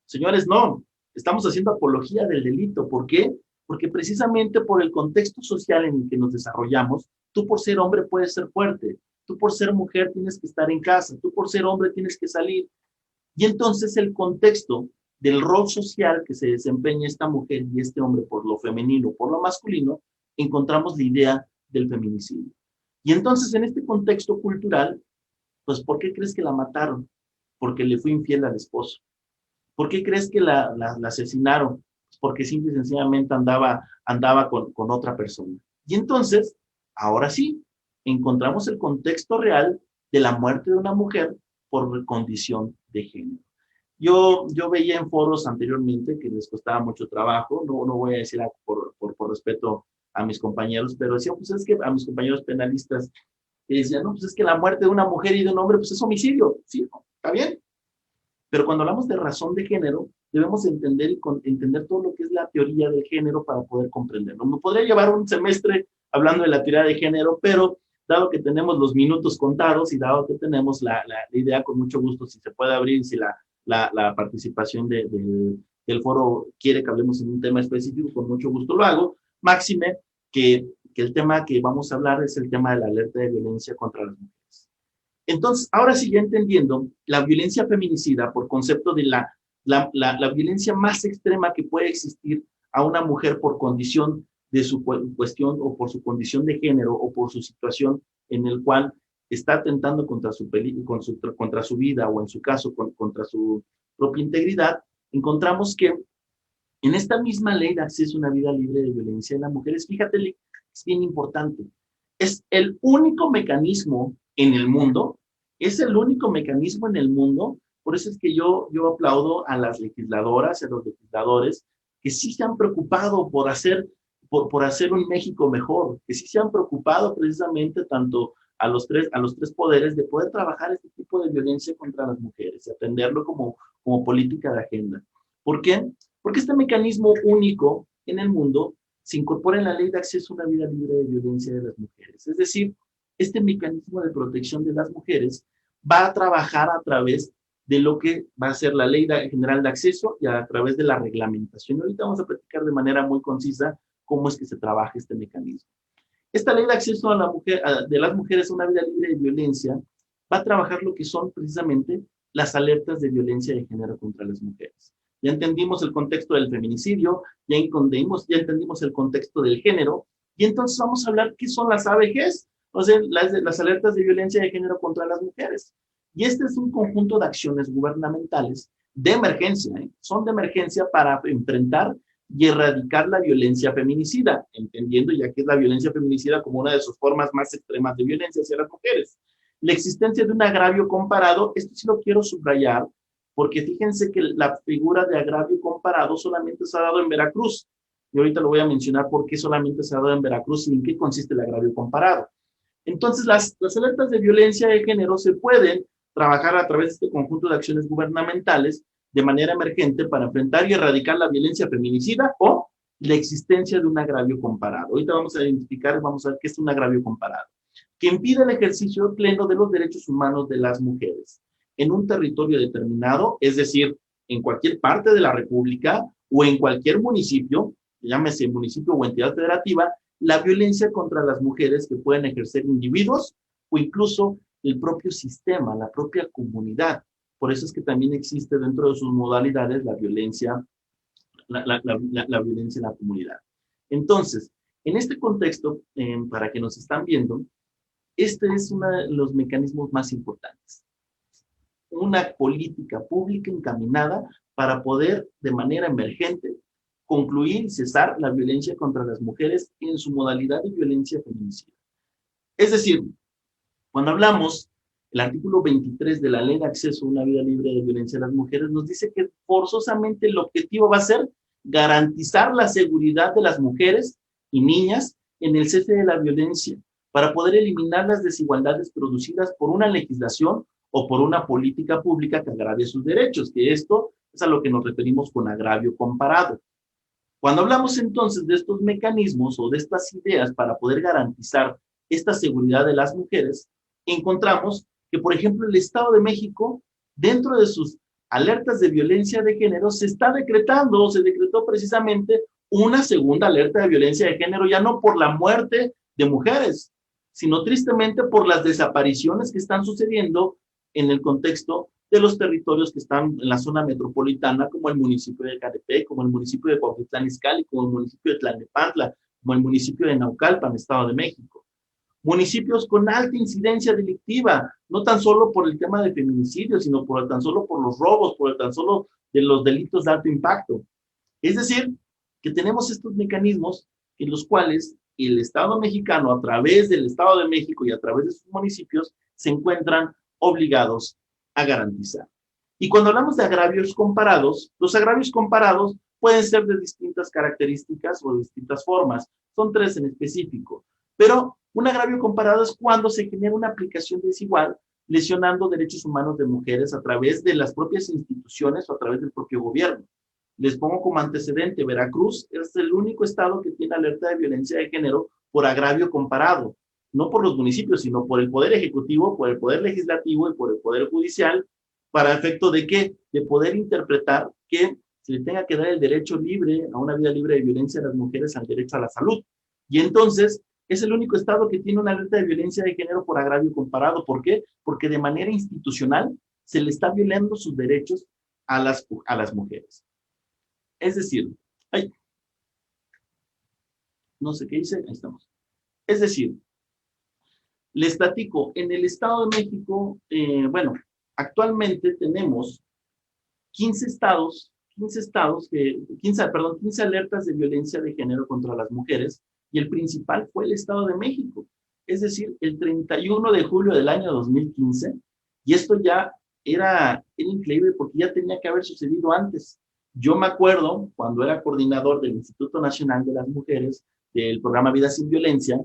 Señores, no, estamos haciendo apología del delito. ¿Por qué? Porque precisamente por el contexto social en el que nos desarrollamos, tú por ser hombre puedes ser fuerte, tú por ser mujer tienes que estar en casa, tú por ser hombre tienes que salir. Y entonces el contexto del rol social que se desempeña esta mujer y este hombre por lo femenino, por lo masculino, encontramos la idea del feminicidio. Y entonces en este contexto cultural, pues ¿por qué crees que la mataron? Porque le fue infiel al esposo. ¿Por qué crees que la asesinaron? Pues porque simple y sencillamente andaba con otra persona. Y entonces, ahora sí, encontramos el contexto real de la muerte de una mujer por condición de género. Yo veía en foros anteriormente que les costaba mucho trabajo, no voy a decir por respeto a mis compañeros, pero decía, pues es que a mis compañeros penalistas, que decían, no, pues es que la muerte de una mujer y de un hombre, pues es homicidio, sí, está bien. Pero cuando hablamos de razón de género, debemos entender todo lo que es la teoría del género para poder comprenderlo. Me podría llevar un semestre hablando de la teoría de género, pero dado que tenemos los minutos contados y dado que tenemos la idea, con mucho gusto, si se puede abrir, si la participación del foro quiere que hablemos en un tema específico, con mucho gusto lo hago. Máxime que el tema que vamos a hablar es el tema de la alerta de violencia contra las mujeres. Entonces, ahora sí, ya entendiendo la violencia feminicida por concepto de la violencia más extrema que puede existir a una mujer por condición de su cuestión o por su condición de género o por su situación en el cual está atentando contra su vida o en su caso contra su propia integridad, encontramos que en esta misma ley de acceso a una vida libre de violencia de las mujeres, fíjate, es bien importante, es el único mecanismo en el mundo, por eso es que yo aplaudo a las legisladoras, a los legisladores, que sí se han preocupado por hacer un México mejor, que sí se han preocupado precisamente tanto a los tres poderes de poder trabajar este tipo de violencia contra las mujeres y atenderlo como política de agenda. ¿Por qué? Porque este mecanismo único en el mundo se incorpora en la ley de acceso a una vida libre de violencia de las mujeres. Es decir, este mecanismo de protección de las mujeres va a trabajar a través de lo que va a ser la Ley General de Acceso y a través de la reglamentación. Ahorita vamos a platicar de manera muy concisa cómo es que se trabaja este mecanismo. Esta Ley de Acceso a la mujer, de las mujeres a una vida libre de violencia va a trabajar lo que son precisamente las alertas de violencia de género contra las mujeres. Ya entendimos el contexto del feminicidio, ya entendimos el contexto del género, y entonces vamos a hablar qué son las ABGs, o sea, las alertas de violencia de género contra las mujeres. Y este es un conjunto de acciones gubernamentales de emergencia, son de emergencia para enfrentar y erradicar la violencia feminicida, entendiendo ya que es la violencia feminicida como una de sus formas más extremas de violencia hacia las mujeres. La existencia de un agravio comparado, esto sí lo quiero subrayar, porque fíjense que la figura de agravio comparado solamente se ha dado en Veracruz. Y ahorita lo voy a mencionar por qué solamente se ha dado en Veracruz y en qué consiste el agravio comparado. Entonces, las alertas de violencia de género se pueden trabajar a través de este conjunto de acciones gubernamentales de manera emergente para enfrentar y erradicar la violencia feminicida o la existencia de un agravio comparado. Ahorita vamos a identificar, vamos a ver qué es un agravio comparado, que impide el ejercicio pleno de los derechos humanos de las mujeres en un territorio determinado, es decir, en cualquier parte de la República o en cualquier municipio, llámese municipio o entidad federativa, la violencia contra las mujeres que pueden ejercer individuos o incluso el propio sistema, la propia comunidad. Por eso es que también existe dentro de sus modalidades la violencia, la violencia en la comunidad. Entonces, en este contexto, para que nos están viendo, este es uno de los mecanismos más importantes. Una política pública encaminada para poder, de manera emergente, concluir y cesar la violencia contra las mujeres en su modalidad de violencia feminicida. Es decir, cuando hablamos, el artículo 23 de la Ley de Acceso a una vida libre de violencia a las mujeres nos dice que forzosamente el objetivo va a ser garantizar la seguridad de las mujeres y niñas en el cese de la violencia, para poder eliminar las desigualdades producidas por una legislación o por una política pública que agravie sus derechos, que esto es a lo que nos referimos con agravio comparado. Cuando hablamos entonces de estos mecanismos o de estas ideas para poder garantizar esta seguridad de las mujeres, encontramos que, por ejemplo, el Estado de México, dentro de sus alertas de violencia de género, se decretó precisamente una segunda alerta de violencia de género, ya no por la muerte de mujeres, sino tristemente por las desapariciones que están sucediendo en el contexto de los territorios que están en la zona metropolitana, como el municipio de Ecatepec, como el municipio de Cuautitlán Izcalli, como el municipio de Tlalnepantla, como el municipio de Naucalpan, Estado de México. Municipios con alta incidencia delictiva, no tan solo por el tema de feminicidio, sino tan solo por los robos, tan solo de los delitos de alto impacto. Es decir, que tenemos estos mecanismos en los cuales el Estado mexicano, a través del Estado de México y a través de sus municipios, se encuentran obligados a garantizar. Y cuando hablamos de agravios comparados, los agravios comparados pueden ser de distintas características o de distintas formas. Son tres en específico. Pero un agravio comparado es cuando se genera una aplicación desigual, lesionando derechos humanos de mujeres a través de las propias instituciones o a través del propio gobierno. Les pongo como antecedente, Veracruz es el único estado que tiene alerta de violencia de género por agravio comparado, no por los municipios, sino por el Poder Ejecutivo, por el Poder Legislativo y por el Poder Judicial, para efecto de ¿qué? De poder interpretar que se le tenga que dar el derecho libre a una vida libre de violencia a las mujeres, al derecho a la salud. Y entonces, es el único estado que tiene una alerta de violencia de género por agravio comparado. ¿Por qué? Porque de manera institucional se le está violando sus derechos a las mujeres. Es decir, no sé qué dice, ahí estamos. Es decir, les platico, en el Estado de México, actualmente tenemos 15 alertas de violencia de género contra las mujeres, y el principal fue el Estado de México, es decir, el 31 de julio del año 2015, y esto ya era increíble porque ya tenía que haber sucedido antes. Yo me acuerdo cuando era coordinador del Instituto Nacional de las Mujeres, del programa Vida Sin Violencia,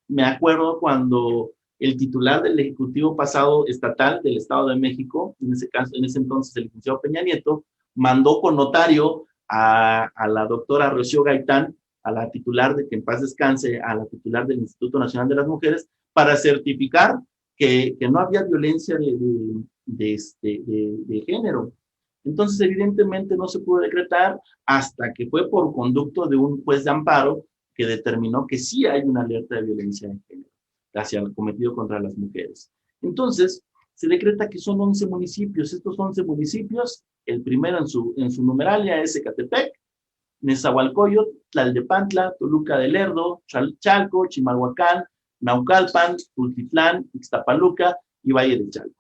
me acuerdo cuando el titular del Ejecutivo pasado estatal del Estado de México, en ese entonces el licenciado Peña Nieto, mandó con notario a la doctora Rocío Gaitán, a la titular de que en paz descanse, a la titular del Instituto Nacional de las Mujeres, para certificar que no había violencia de género. Entonces, evidentemente no se pudo decretar hasta que fue por conducto de un juez de amparo que determinó que sí hay una alerta de violencia de género hacia el cometido contra las mujeres. Entonces, se decreta que son 11 municipios. Estos 11 municipios, el primero en su numeralia es Ecatepec, Nezahualcóyotl, Tlalnepantla, Toluca del Lerdo, Chalco, Chimalhuacán, Naucalpan, Tultitlán, Ixtapaluca y Valle de Chalco.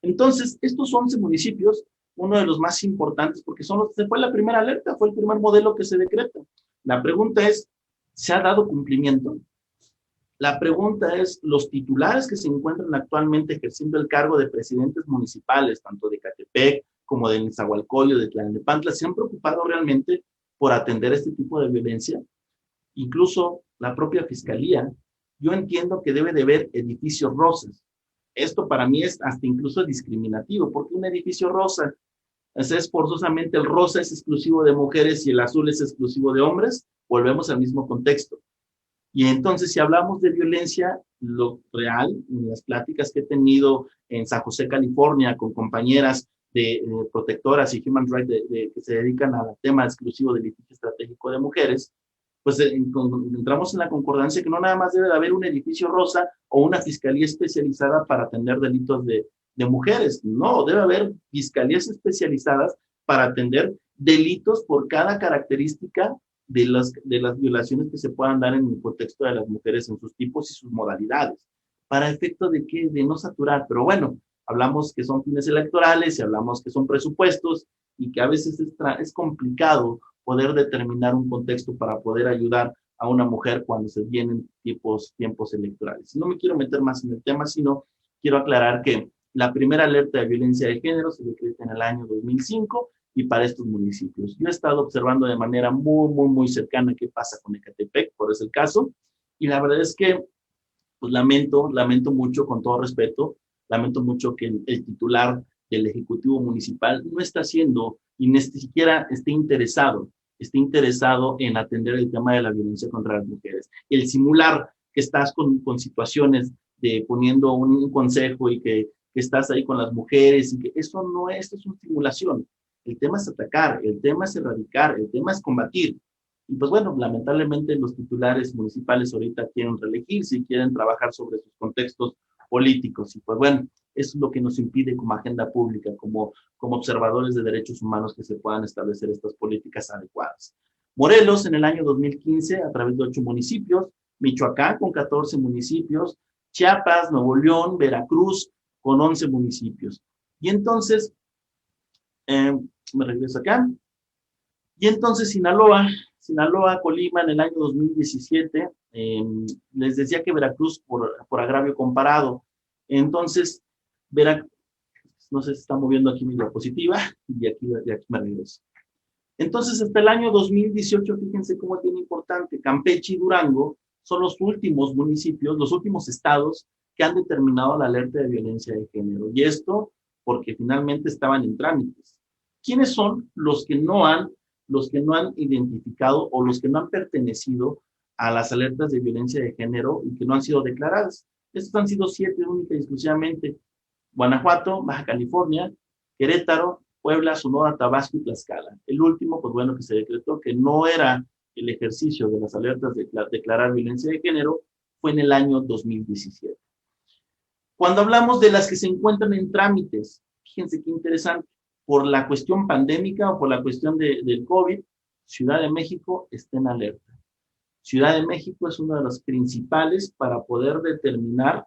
Entonces, estos 11 municipios, uno de los más importantes, porque fue la primera alerta, fue el primer modelo que se decreta. La pregunta es, ¿se ha dado cumplimiento? La pregunta es, ¿los titulares que se encuentran actualmente ejerciendo el cargo de presidentes municipales, tanto de Ecatepec como de Nezahualcóyotl, de Tlalnepantla, se han preocupado realmente por atender este tipo de violencia? Incluso la propia fiscalía, yo entiendo que debe de haber edificios rosas. Esto para mí es hasta incluso discriminativo, porque un edificio rosa, es forzosamente el rosa es exclusivo de mujeres y el azul es exclusivo de hombres, volvemos al mismo contexto. Y entonces, si hablamos de violencia, lo real, en las pláticas que he tenido en San José, California, con compañeras de protectoras y human rights que se dedican al tema exclusivo del litigio estratégico de mujeres, pues entramos en la concordancia que no nada más debe de haber un edificio rosa o una fiscalía especializada para atender delitos de mujeres. No, debe haber fiscalías especializadas para atender delitos por cada característica de las violaciones que se puedan dar en el contexto de las mujeres en sus tipos y sus modalidades. ¿Para efecto de qué? De no saturar. Pero bueno, hablamos que son fines electorales y hablamos que son presupuestos y que a veces es complicado poder determinar un contexto para poder ayudar a una mujer cuando se vienen tiempos electorales. No me quiero meter más en el tema, sino quiero aclarar que la primera alerta de violencia de género se decreta en el año 2005 y para estos municipios. Yo he estado observando de manera muy cercana qué pasa con Ecatepec, por ese caso, y la verdad es que pues lamento mucho, con todo respeto, lamento mucho que el titular del Ejecutivo Municipal no está haciendo y ni siquiera esté interesado en atender el tema de la violencia contra las mujeres. El simular que estás con situaciones de poniendo un consejo y que estás ahí con las mujeres y que eso no es, esto es una simulación. El tema es atacar, el tema es erradicar, el tema es combatir. Y pues bueno, lamentablemente los titulares municipales ahorita quieren reelegirse y quieren trabajar sobre sus contextos políticos. Y pues bueno, eso es lo que nos impide como agenda pública, como observadores de derechos humanos, que se puedan establecer estas políticas adecuadas. Morelos, en el año 2015, a través de 8 municipios, Michoacán con 14 municipios, Chiapas, Nuevo León, Veracruz con 11 municipios. Y entonces, me regreso acá. Y entonces Sinaloa, Colima en el año 2017, les decía que Veracruz por agravio comparado. Entonces, Veracruz, no sé si está moviendo aquí mi diapositiva, y aquí me regreso. Entonces, hasta el año 2018, fíjense cómo es bien importante, Campeche y Durango son los últimos municipios, los últimos estados que han determinado la alerta de violencia de género. Y esto porque finalmente estaban en trámites. ¿Quiénes son los que no han identificado o los que no han pertenecido a las alertas de violencia de género y que no han sido declaradas? Estos han sido 7 única y exclusivamente: Guanajuato, Baja California, Querétaro, Puebla, Sonora, Tabasco y Tlaxcala. El último, pues bueno, que se decretó que no era el ejercicio de las alertas de declarar violencia de género, fue en el año 2017. Cuando hablamos de las que se encuentran en trámites, fíjense qué interesante, por la cuestión pandémica o por la cuestión del COVID, Ciudad de México está en alerta. Ciudad de México es una de las principales para poder determinar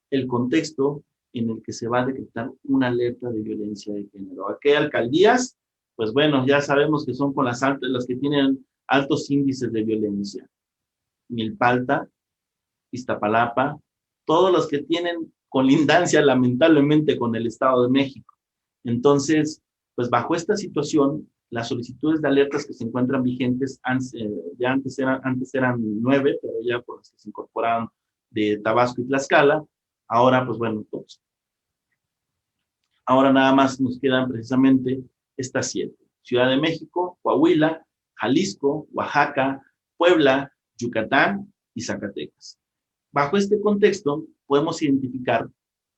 el contexto en el que se va a decretar una alerta de violencia de género. ¿A qué alcaldías? Pues bueno, ya sabemos que son con las que tienen altos índices de violencia. Milpalta, Iztapalapa, todos los que tienen colindancia lamentablemente con el Estado de México. Entonces, pues bajo esta situación, las solicitudes de alertas que se encuentran vigentes, ya antes eran 9, pero ya por las que se incorporaron de Tabasco y Tlaxcala, ahora pues bueno, todos. Ahora nada más nos quedan precisamente estas 7. Ciudad de México, Coahuila, Jalisco, Oaxaca, Puebla, Yucatán y Zacatecas. Bajo este contexto, podemos identificar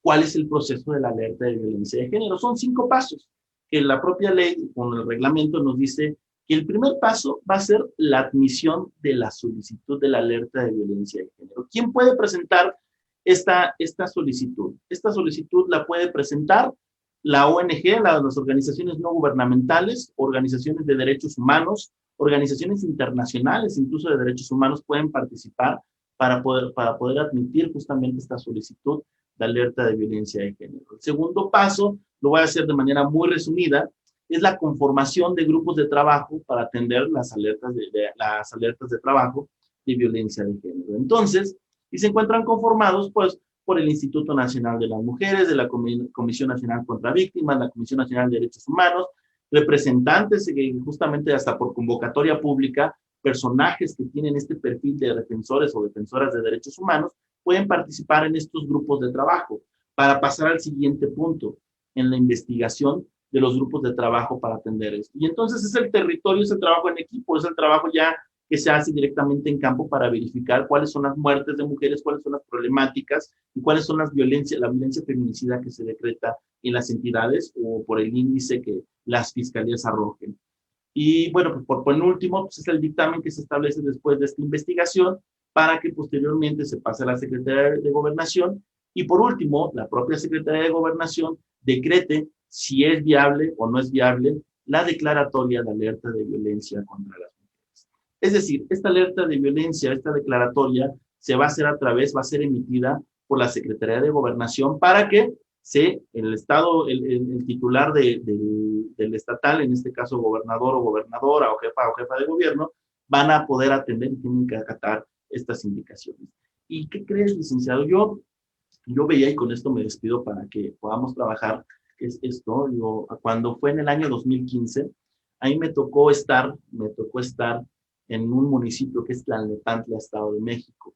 cuál es el proceso de la alerta de violencia de género. Son 5 pasos que la propia ley, con el reglamento, nos dice que el primer paso va a ser la admisión de la solicitud de la alerta de violencia de género. ¿Quién puede presentar esta solicitud? Esta solicitud la puede presentar la ONG, las organizaciones no gubernamentales, organizaciones de derechos humanos, organizaciones internacionales, incluso de derechos humanos, pueden participar para poder admitir justamente esta solicitud de alerta de violencia de género. El segundo paso, lo voy a hacer de manera muy resumida, es la conformación de grupos de trabajo para atender las alertas de trabajo de violencia de género. Entonces, y se encuentran conformados, pues, por el Instituto Nacional de las Mujeres, de la Comisión Nacional contra Víctimas, la Comisión Nacional de Derechos Humanos, representantes, justamente hasta por convocatoria pública, personajes que tienen este perfil de defensores o defensoras de derechos humanos, pueden participar en estos grupos de trabajo para pasar al siguiente punto, en la investigación de los grupos de trabajo para atender esto. Y entonces es el territorio, es el trabajo en equipo, es el trabajo ya que se hace directamente en campo para verificar cuáles son las muertes de mujeres, cuáles son las problemáticas y cuáles son la violencia feminicida que se decreta en las entidades o por el índice que las fiscalías arrojen. Y bueno, pues por penúltimo, pues es el dictamen que se establece después de esta investigación para que posteriormente se pase a la Secretaría de Gobernación y por último, la propia Secretaría de Gobernación decrete si es viable o no es viable la declaratoria de alerta de violencia contra las mujeres. Es decir, esta alerta de violencia, esta declaratoria, va a ser emitida por la Secretaría de Gobernación para que el Estado, el titular del estatal, en este caso gobernador o gobernadora o jefa de gobierno, van a poder atender y tienen que acatar estas indicaciones. ¿Y qué crees, licenciado? Yo veía, y con esto me despido para que podamos trabajar, cuando fue en el año 2015, ahí me tocó estar en un municipio que es Tlalnepantla, Estado de México.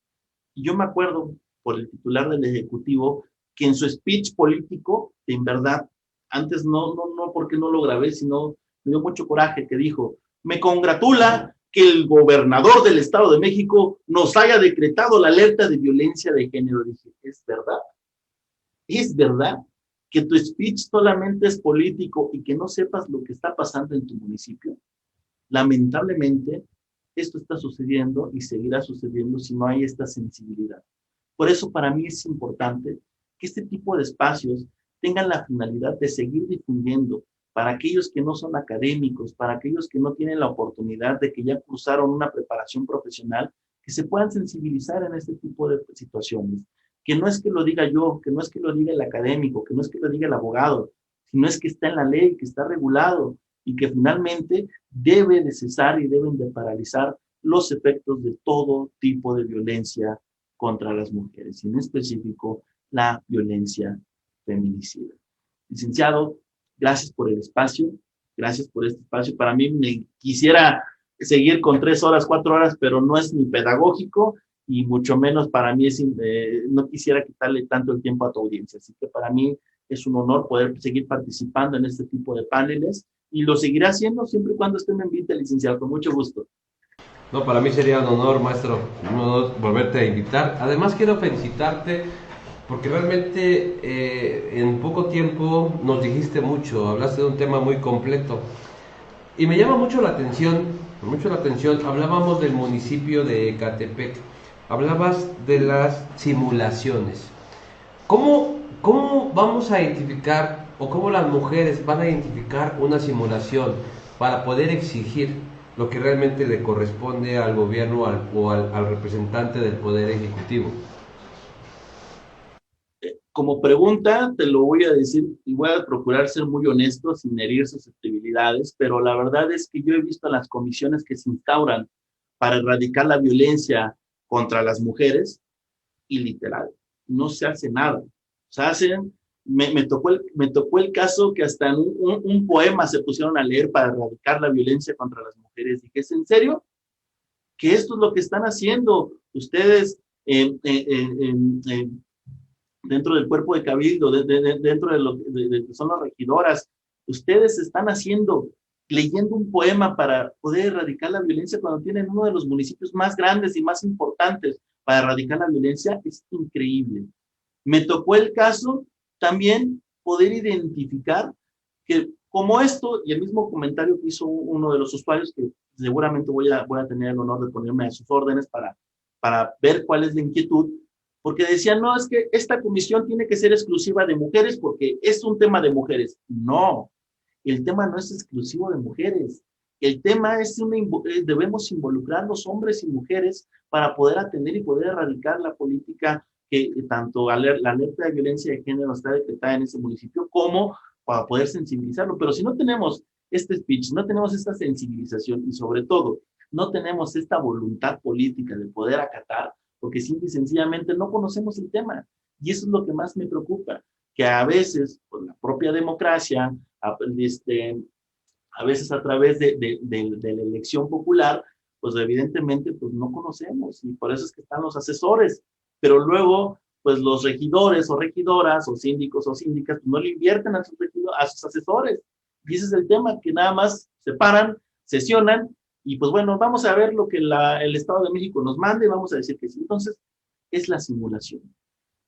Y yo me acuerdo, por el titular del Ejecutivo, que en su speech político, en verdad, antes no porque no lo grabé, sino me dio mucho coraje, que dijo, me congratula que el gobernador del Estado de México nos haya decretado la alerta de violencia de género. Dije, ¿es verdad? ¿Es verdad que tu speech solamente es político y que no sepas lo que está pasando en tu municipio? Lamentablemente, esto está sucediendo y seguirá sucediendo si no hay esta sensibilidad. Por eso para mí es importante que este tipo de espacios tengan la finalidad de seguir difundiendo para aquellos que no son académicos, para aquellos que no tienen la oportunidad de que ya cursaron una preparación profesional, que se puedan sensibilizar en este tipo de situaciones. Que no es que lo diga yo, que no es que lo diga el académico, que no es que lo diga el abogado, sino es que está en la ley, que está regulado y que finalmente debe de cesar y deben de paralizar los efectos de todo tipo de violencia contra las mujeres, y en específico la violencia feminicida. Licenciado, gracias por el espacio, gracias por este espacio. Para mí me quisiera seguir con 3 horas, 4 horas, pero no es ni pedagógico y mucho menos para mí no quisiera quitarle tanto el tiempo a tu audiencia. Así que para mí es un honor poder seguir participando en este tipo de paneles y lo seguiré haciendo siempre y cuando usted me invite, licenciado, con mucho gusto. No, para mí sería un honor, maestro, un honor volverte a invitar. Además quiero felicitarte porque realmente en poco tiempo nos dijiste mucho, hablaste de un tema muy completo. Y me llama mucho la atención, hablábamos del municipio de Ecatepec, hablabas de las simulaciones. ¿Cómo vamos a identificar o cómo las mujeres van a identificar una simulación para poder exigir lo que realmente le corresponde al gobierno o al representante del Poder Ejecutivo? Como pregunta, te lo voy a decir y voy a procurar ser muy honesto sin herir susceptibilidades, pero la verdad es que yo he visto las comisiones que se instauran para erradicar la violencia contra las mujeres y literal, no se hace nada. O sea, me tocó el caso que hasta en un poema se pusieron a leer para erradicar la violencia contra las mujeres. Dije, ¿es en serio? Que esto es lo que están haciendo ustedes dentro del cuerpo de cabildo, dentro de lo que son las regidoras. Ustedes están leyendo un poema para poder erradicar la violencia cuando tienen uno de los municipios más grandes y más importantes, para erradicar la violencia es increíble. Me tocó el caso también poder identificar que como esto, y el mismo comentario que hizo uno de los usuarios, que seguramente voy a tener el honor de ponerme a sus órdenes para ver cuál es la inquietud, porque decían, no, es que esta comisión tiene que ser exclusiva de mujeres porque es un tema de mujeres. No, el tema no es exclusivo de mujeres. El tema es, debemos involucrar los hombres y mujeres para poder atender y poder erradicar la política que tanto la alerta de violencia de género está decretada en ese municipio, como para poder sensibilizarlo. Pero si no tenemos este speech, no tenemos esta sensibilización y sobre todo no tenemos esta voluntad política de poder acatar, porque simple y sencillamente no conocemos el tema. Y eso es lo que más me preocupa, que a veces, por la propia democracia, a veces a través de la elección popular, pues evidentemente pues no conocemos y por eso es que están los asesores, pero luego pues los regidores o regidoras o síndicos o síndicas pues, no le invierten a sus asesores y ese es el tema, que nada más se paran, sesionan y pues bueno, vamos a ver lo que el Estado de México nos mande y vamos a decir que sí. Entonces es la simulación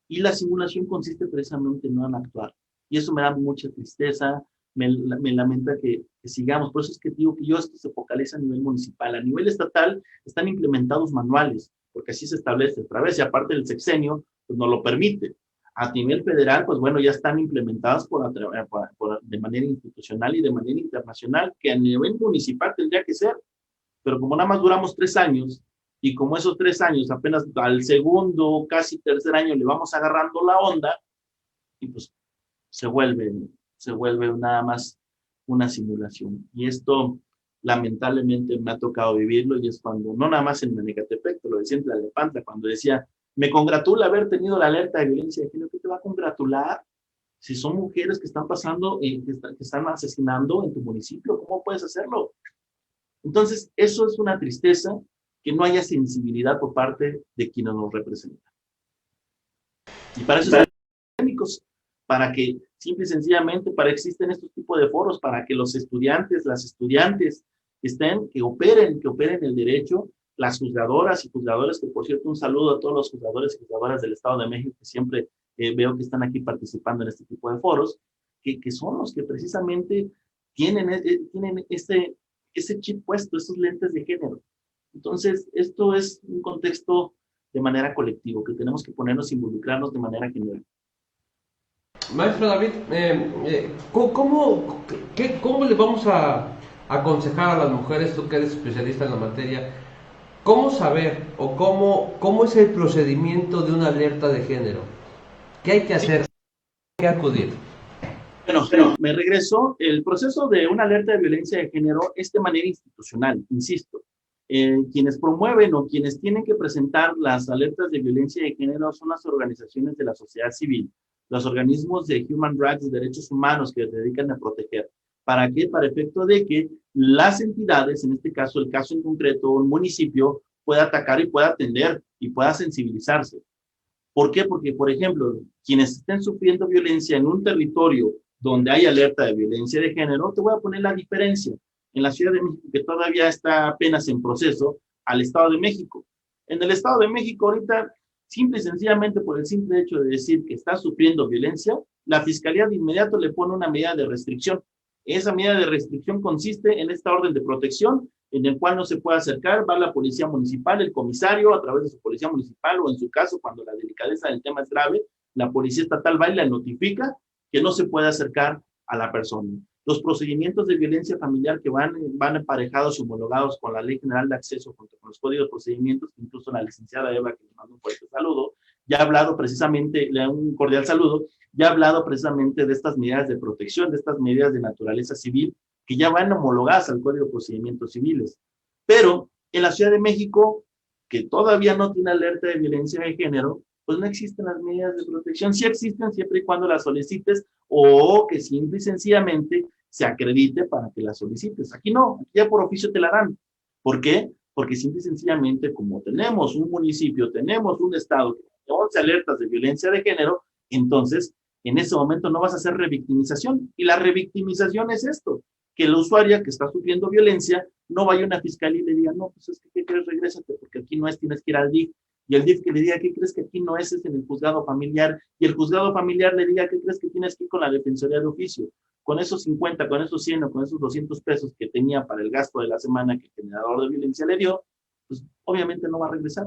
y la simulación consiste precisamente no en actuar y eso me da mucha tristeza. Me lamenta que sigamos, por eso es que digo que esto se focaliza a nivel municipal. A nivel estatal están implementados manuales, porque así se establece a través, y aparte del sexenio, pues no lo permite. A nivel federal, pues bueno, ya están implementadas de manera institucional y de manera internacional, que a nivel municipal tendría que ser, pero como nada más duramos 3 años, y como esos 3 años, apenas al segundo, casi tercer año, le vamos agarrando la onda, y pues se vuelve nada más una simulación. Y esto lamentablemente me ha tocado vivirlo y es cuando, no nada más en Manecatepec, lo decía en Tlalnepantla, cuando decía, me congratula haber tenido la alerta de violencia de género. ¿Qué te va a congratular? Si son mujeres que están pasando, que están asesinando en tu municipio, ¿cómo puedes hacerlo? Entonces, eso es una tristeza, que no haya sensibilidad por parte de quienes nos representan. Y para eso están los académicos, para que simple y sencillamente, existen estos tipos de foros, para que los estudiantes, las estudiantes que operen el derecho, las juzgadoras y juzgadores, que por cierto un saludo a todos los juzgadores y juzgadoras del Estado de México, que siempre veo que están aquí participando en este tipo de foros, que son los que precisamente tienen ese chip puesto, esos lentes de género. Entonces, esto es un contexto de manera colectiva, que tenemos que ponernos, involucrarnos de manera general. Maestro David, ¿cómo le vamos a aconsejar a las mujeres, tú que eres especialista en la materia, cómo saber o cómo es el procedimiento de una alerta de género? ¿Qué hay que hacer? ¿Qué acudir? Bueno, me regreso. El proceso de una alerta de violencia de género es de manera institucional, insisto. Quienes promueven o quienes tienen que presentar las alertas de violencia de género son las organizaciones de la sociedad civil, los organismos de human rights, de derechos humanos que se dedican a proteger. ¿Para qué? Para efecto de que las entidades, en este caso, el caso en concreto, un municipio, pueda atacar y pueda atender y pueda sensibilizarse. ¿Por qué? Porque, por ejemplo, quienes estén sufriendo violencia en un territorio donde hay alerta de violencia de género, te voy a poner la diferencia. En la Ciudad de México, que todavía está apenas en proceso, al Estado de México. En el Estado de México ahorita, simple y sencillamente por el simple hecho de decir que está sufriendo violencia, la Fiscalía de inmediato le pone una medida de restricción. Esa medida de restricción consiste en esta orden de protección, en el cual no se puede acercar, va la policía municipal, el comisario, a través de su policía municipal, o en su caso, cuando la delicadeza del tema es grave, la policía estatal va y la notifica que no se puede acercar a la persona. Los procedimientos de violencia familiar que van emparejados y homologados con la Ley General de Acceso, junto con los códigos de procedimientos, incluso la licenciada Eva, que nos manda un fuerte saludo, ya ha hablado precisamente, le da un cordial saludo, ya ha hablado precisamente de estas medidas de protección, de estas medidas de naturaleza civil, que ya van homologadas al Código de Procedimientos Civiles. Pero en la Ciudad de México, que todavía no tiene alerta de violencia de género, pues no existen las medidas de protección. Sí existen siempre y cuando las solicites o que simple y sencillamente se acredite para que las solicites. Aquí no, aquí ya por oficio te la dan. ¿Por qué? Porque simple y sencillamente, como tenemos un municipio, tenemos un estado que tiene 11 alertas de violencia de género, entonces en ese momento no vas a hacer revictimización. Y la revictimización es esto, que la usuaria que está sufriendo violencia no vaya a una fiscalía y le diga, no, pues es que, ¿qué quieres? Regrésate, porque aquí no es, tienes que ir al DIF. y el DIF que le diga, ¿qué crees que aquí no es en el juzgado familiar? Y el juzgado familiar le diga, ¿qué crees que tienes que ir con la defensoría de oficio? Con esos 50, con esos 100 o con esos 200 pesos que tenía para el gasto de la semana que el generador de violencia le dio, pues obviamente no va a regresar.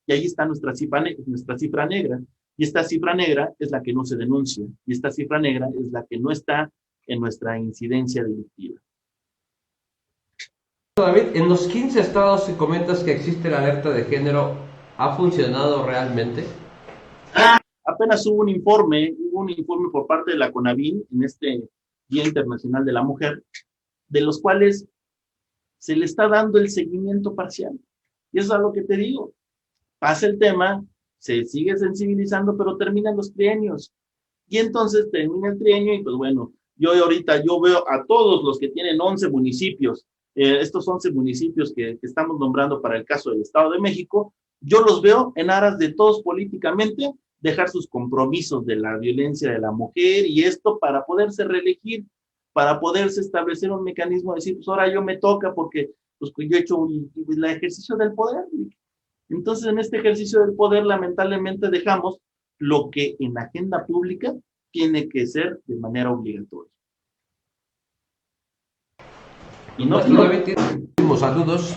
Y ahí está nuestra cifra negra. Y esta cifra negra es la que no se denuncia. Y esta cifra negra es la que no está en nuestra incidencia delictiva. David, en los 15 estados que comentas que existe la alerta de género, ¿ha funcionado realmente? Apenas hubo un informe por parte de la CONAVIN en este Día Internacional de la Mujer, de los cuales se le está dando el seguimiento parcial. Y eso es lo que te digo. Pasa el tema, se sigue sensibilizando, pero terminan los trienios. Y entonces termina el trienio y pues bueno, yo veo a todos los que tienen 11 municipios, estos 11 municipios que estamos nombrando para el caso del Estado de México, yo los veo en aras de todos políticamente dejar sus compromisos de la violencia de la mujer y esto para poderse reelegir, para poderse establecer un mecanismo de decir, pues ahora yo me toca porque pues, yo he hecho el ejercicio del poder. Entonces, en este ejercicio del poder, lamentablemente dejamos lo que en la agenda pública tiene que ser de manera obligatoria. Y no, David, tiene muchísimos saludos.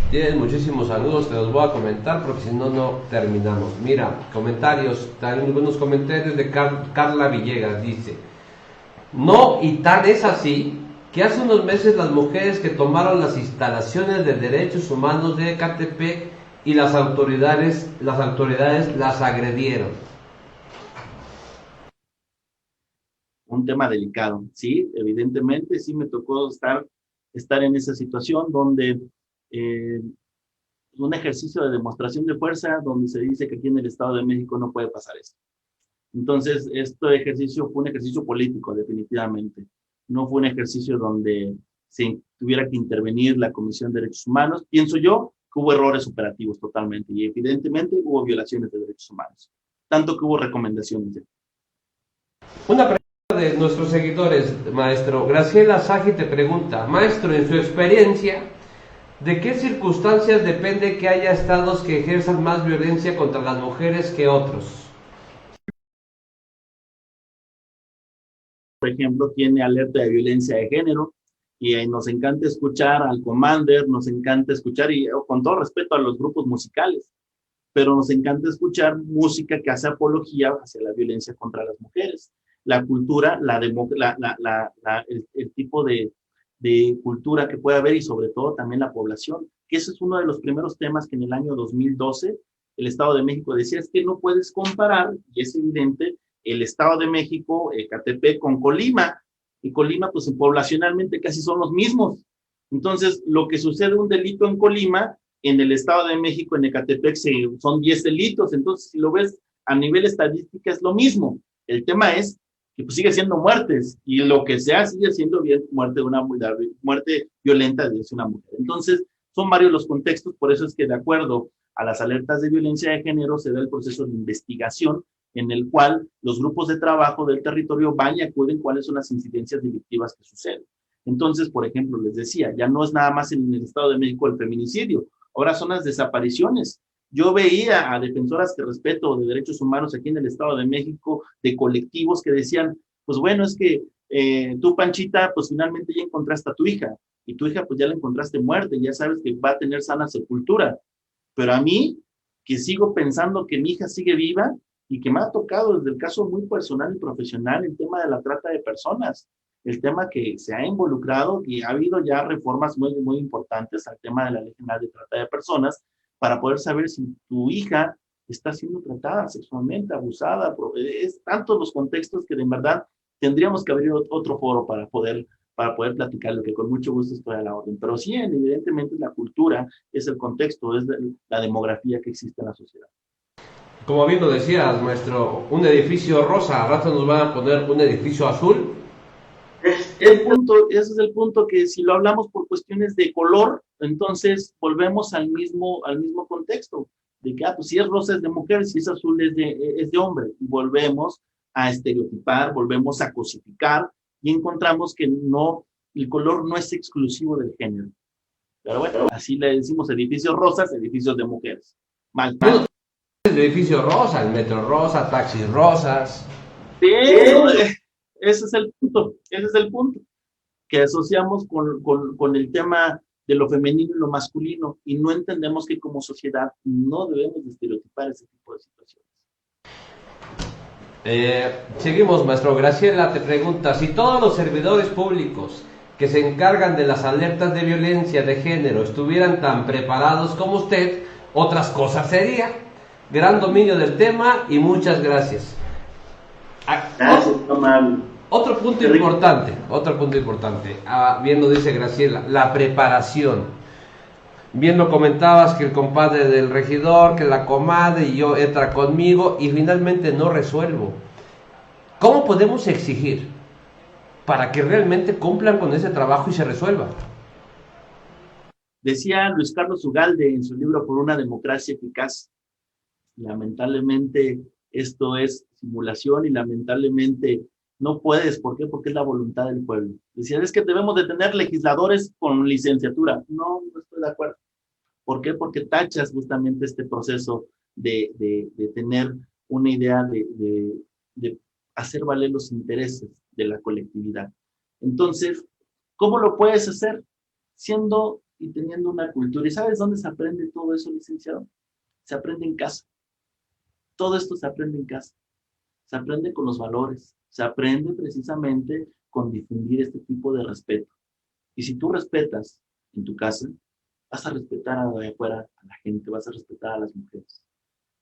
Tienes muchísimos saludos, te los voy a comentar porque si no, no terminamos. Mira, comentarios, algunos comentarios de Carla Villegas, dice: no, y tal es así que hace unos meses las mujeres que tomaron las instalaciones de derechos humanos de Ecatepec y las autoridades las agredieron. Un tema delicado, sí, evidentemente, sí me tocó estar en esa situación donde un ejercicio de demostración de fuerza donde se dice que aquí en el Estado de México no puede pasar eso. Entonces, este ejercicio fue un ejercicio político, definitivamente. No fue un ejercicio donde se tuviera que intervenir la Comisión de Derechos Humanos. Pienso yo que hubo errores operativos totalmente y evidentemente hubo violaciones de derechos humanos, tanto que hubo recomendaciones. Una pregunta de nuestros seguidores, maestro. Graciela Saji te pregunta: maestro, en su experiencia, ¿de qué circunstancias depende que haya estados que ejerzan más violencia contra las mujeres que otros? Por ejemplo, tiene alerta de violencia de género y nos encanta escuchar al Commander, nos encanta escuchar, y con todo respeto a los grupos musicales, pero nos encanta escuchar música que hace apología hacia la violencia contra las mujeres. La cultura, el tipo de cultura que puede haber y sobre todo también la población, que ese es uno de los primeros temas que en el año 2012 el Estado de México decía, es que no puedes comparar, y es evidente, el Estado de México, Ecatepec, con Colima, y Colima pues poblacionalmente casi son los mismos. Entonces, lo que sucede un delito en Colima, en el Estado de México, en Ecatepec, son 10 delitos. Entonces, si lo ves a nivel estadística, es lo mismo. El tema es que pues, sigue siendo muertes, y lo que sea sigue siendo muerte violenta de una mujer. Entonces, son varios los contextos, por eso es que de acuerdo a las alertas de violencia de género se da el proceso de investigación en el cual los grupos de trabajo del territorio van y acuden cuáles son las incidencias delictivas que suceden. Entonces, por ejemplo, les decía, ya no es nada más en el Estado de México el feminicidio, ahora son las desapariciones. Yo veía a defensoras que respeto de derechos humanos aquí en el Estado de México, de colectivos que decían, pues bueno, es que tú, Panchita, pues finalmente ya encontraste a tu hija, y tu hija pues ya la encontraste muerta, y ya sabes que va a tener sana sepultura. Pero a mí, que sigo pensando que mi hija sigue viva, y que me ha tocado desde el caso muy personal y profesional el tema de la trata de personas, el tema que se ha involucrado y ha habido ya reformas muy, muy importantes al tema de la Ley General de Trata de Personas para poder saber si tu hija está siendo tratada sexualmente, abusada. Es tantos los contextos que de verdad tendríamos que abrir otro foro para poder platicarlo, que con mucho gusto estoy a la orden. Pero sí, evidentemente la cultura es el contexto, es la demografía que existe en la sociedad. Como bien lo decías, maestro, un edificio rosa, al rato nos van a poner un edificio azul. Ese es el punto, que si lo hablamos por cuestiones de color, entonces volvemos al mismo contexto, de que pues si es rosa es de mujer, si es azul es de hombre, y volvemos a estereotipar, volvemos a cosificar, y encontramos que no, el color no es exclusivo del género. Pero bueno, así le decimos edificios rosas, edificios de mujeres. Mal. El edificio rosa, el metro rosa, taxis rosas. Sí, ese es el punto, ese es el punto, que asociamos con el tema de lo femenino y lo masculino y no entendemos que como sociedad no debemos de estereotipar ese tipo de situaciones. Seguimos, maestro. Graciela te pregunta, si todos los servidores públicos que se encargan de las alertas de violencia de género estuvieran tan preparados como usted, otras cosas sería. Gran dominio del tema y muchas gracias. Gracias, amable. Otro punto importante, bien lo dice Graciela, la preparación. Bien lo comentabas que el compadre del regidor, que la comadre y yo entra conmigo y finalmente no resuelvo. ¿Cómo podemos exigir para que realmente cumplan con ese trabajo y se resuelva? Decía Luis Carlos Ugalde en su libro Por una democracia eficaz, lamentablemente esto es simulación y lamentablemente no puedes. ¿Por qué? Porque es la voluntad del pueblo. Decía, es que debemos de tener legisladores con licenciatura. No, no estoy de acuerdo. ¿Por qué? Porque tachas justamente este proceso de tener una idea de hacer valer los intereses de la colectividad. Entonces, ¿cómo lo puedes hacer? Siendo y teniendo una cultura. ¿Y sabes dónde se aprende todo eso, licenciado? Se aprende en casa. Todo esto se aprende en casa. Se aprende con los valores. Se aprende precisamente con difundir este tipo de respeto. Y si tú respetas en tu casa, vas a respetar a de afuera a la gente, vas a respetar a las mujeres.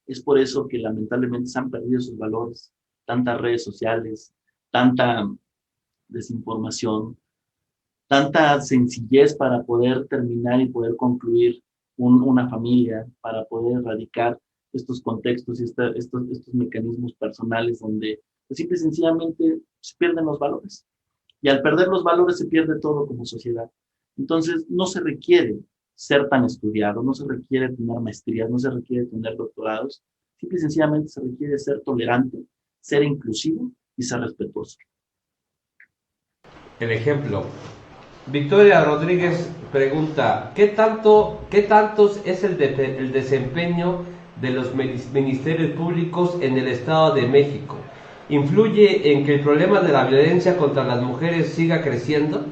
Es por eso que lamentablemente se han perdido sus valores, tantas redes sociales, tanta desinformación, tanta sencillez para poder terminar y poder concluir una familia, para poder erradicar estos contextos y estos mecanismos personales donde pues, simple y sencillamente se pierden los valores. Y al perder los valores se pierde todo como sociedad. Entonces no se requiere ser tan estudiado, no se requiere tener maestrías, no se requiere tener doctorados, simple y sencillamente se requiere ser tolerante, ser inclusivo y ser respetuoso. El ejemplo. Victoria Rodríguez pregunta, ¿qué tantos es el desempeño de los ministerios públicos en el Estado de México? ¿Influye en que el problema de la violencia contra las mujeres siga creciendo?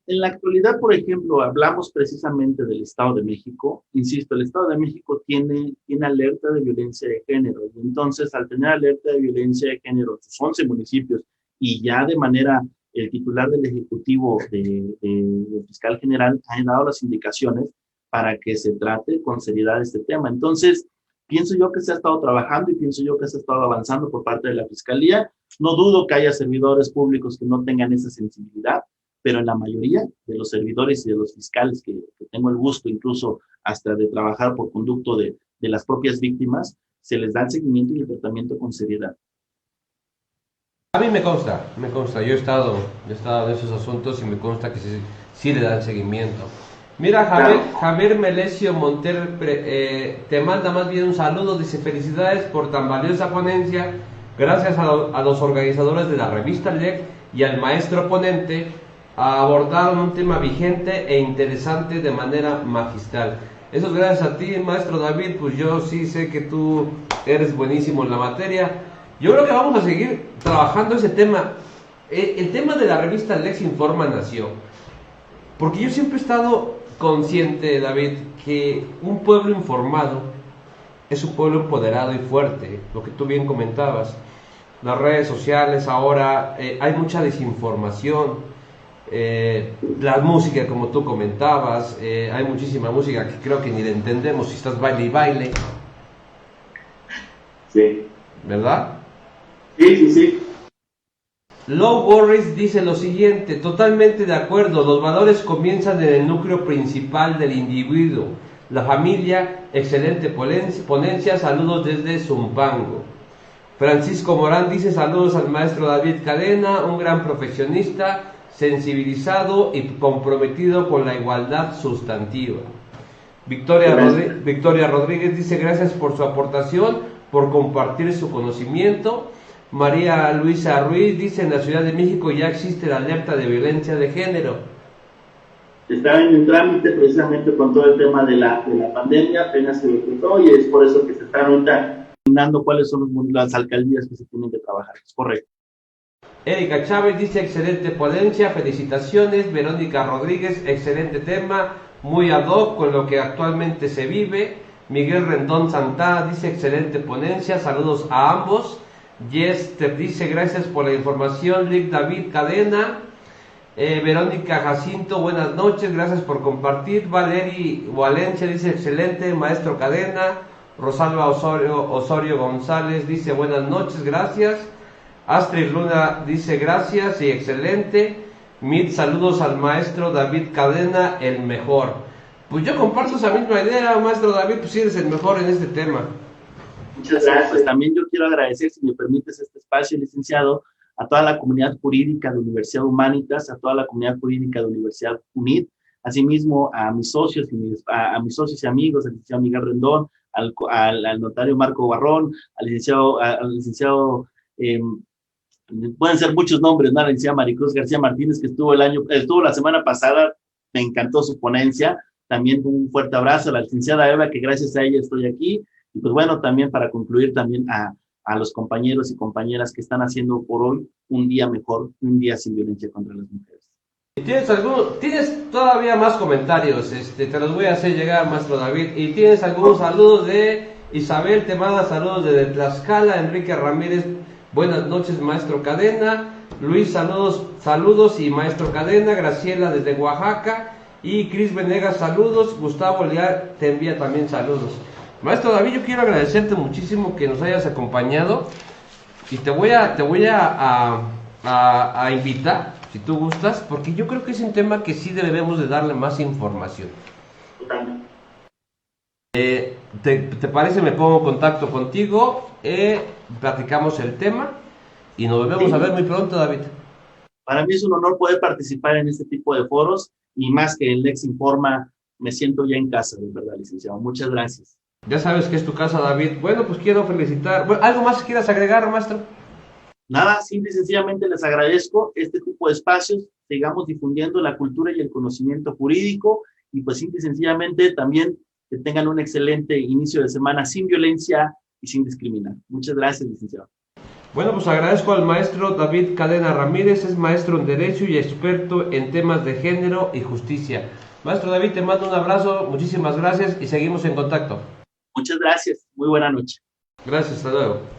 En la actualidad, por ejemplo, hablamos precisamente del Estado de México. Insisto, el Estado de México tiene alerta de violencia de género. Y entonces, al tener alerta de violencia de género en sus 11 municipios y ya de manera, el titular del Ejecutivo del Fiscal General ha dado las indicaciones para que se trate con seriedad este tema. Entonces, pienso yo que se ha estado trabajando y pienso yo que se ha estado avanzando por parte de la Fiscalía. No dudo que haya servidores públicos que no tengan esa sensibilidad, pero en la mayoría de los servidores y de los fiscales que tengo el gusto incluso hasta de trabajar por conducto de las propias víctimas, se les da el seguimiento y el tratamiento con seriedad. A mí me consta, yo he estado en esos asuntos y me consta que sí le dan seguimiento. Mira, Javier Melesio Monter te manda más bien un saludo, dice felicidades por tan valiosa ponencia, gracias a los organizadores de la revista LEC y al maestro ponente, abordaron un tema vigente e interesante de manera magistral. Eso es gracias a ti, maestro David, pues yo sí sé que tú eres buenísimo en la materia. Yo creo que vamos a seguir trabajando ese tema. El tema de la revista Lex Informa nació porque yo siempre he estado consciente, David, que un pueblo informado es un pueblo empoderado y fuerte, lo que tú bien comentabas. Las redes sociales ahora, hay mucha desinformación. La música, como tú comentabas, hay muchísima música que creo que ni la entendemos si estás baile y baile. Sí. ¿Verdad? Sí. Low Worries dice lo siguiente, totalmente de acuerdo, los valores comienzan en el núcleo principal del individuo, la familia, excelente ponencia, saludos desde Zumpango. Francisco Morán dice saludos al maestro David Cadena, un gran profesionista, sensibilizado y comprometido con la igualdad sustantiva. Victoria Rodríguez dice gracias por su aportación, por compartir su conocimiento. María Luisa Ruiz dice en la Ciudad de México ya existe la alerta de violencia de género. estaban en trámite precisamente con todo el tema de la pandemia, apenas se decretó y es por eso que se están ahorita terminando cuáles son las alcaldías que se tienen que trabajar. Es correcto. Erika Chávez dice, excelente ponencia, felicitaciones. Verónica Rodríguez, excelente tema, muy ad hoc con lo que actualmente se vive. Miguel Rendón Santá dice, excelente ponencia, saludos a ambos. Yes te dice, gracias por la información. Lick David Cadena. Verónica Jacinto, buenas noches, gracias por compartir. Valeri Valencia dice, excelente, maestro Cadena. Rosalba Osorio González dice, buenas noches, gracias. Astrid Luna dice, gracias y excelente. Mid, saludos al maestro David Cadena, el mejor. Pues yo comparto esa misma idea, maestro David, pues sí eres el mejor en este tema. Muchas gracias. Pues también yo quiero agradecer, si me permites, este espacio, licenciado, a toda la comunidad jurídica de Universidad Humanitas, a toda la comunidad jurídica de Universidad UNID, asimismo a mis socios a mis socios y amigos, al licenciado Miguel Rendón, al notario Marco Barrón, al licenciado pueden ser muchos nombres, ¿no? La licenciada Maricruz García Martínez, que estuvo la semana pasada, me encantó su ponencia. También un fuerte abrazo a la licenciada Eva, que gracias a ella estoy aquí. Y pues bueno, también para concluir, también a los compañeros y compañeras que están haciendo por hoy un día mejor, un día sin violencia contra las mujeres. ¿Tienes todavía más comentarios? Te los voy a hacer llegar, maestro David. Y tienes algunos saludos de Isabel, te manda saludos desde Tlaxcala. Enrique Ramírez, buenas noches, maestro Cadena. Luis, saludos y maestro Cadena. Graciela desde Oaxaca. Y Cris Venegas, saludos. Gustavo Leal te envía también saludos. Maestro David, yo quiero agradecerte muchísimo que nos hayas acompañado. Y te voy a invitar, si tú gustas, porque yo creo que es un tema que sí debemos de darle más información. Totalmente. ¿Te parece? Me pongo en contacto contigo, platicamos el tema y nos volvemos a ver muy pronto, David. Para mí es un honor poder participar en este tipo de foros y más que el Lex Informa, me siento ya en casa, de verdad, licenciado. Muchas gracias. Ya sabes que es tu casa, David. Bueno, pues quiero felicitar. Bueno, ¿algo más quieras agregar, maestro? Nada, simple y sencillamente les agradezco este tipo de espacios, sigamos difundiendo la cultura y el conocimiento jurídico y pues simple y sencillamente también que tengan un excelente inicio de semana sin violencia y sin discriminar. Muchas gracias, licenciado. Bueno, pues agradezco al maestro David Cadena Ramírez, es maestro en Derecho y experto en temas de género y justicia. Maestro David, te mando un abrazo, muchísimas gracias y seguimos en contacto. Muchas gracias, muy buena noche. Gracias, hasta luego.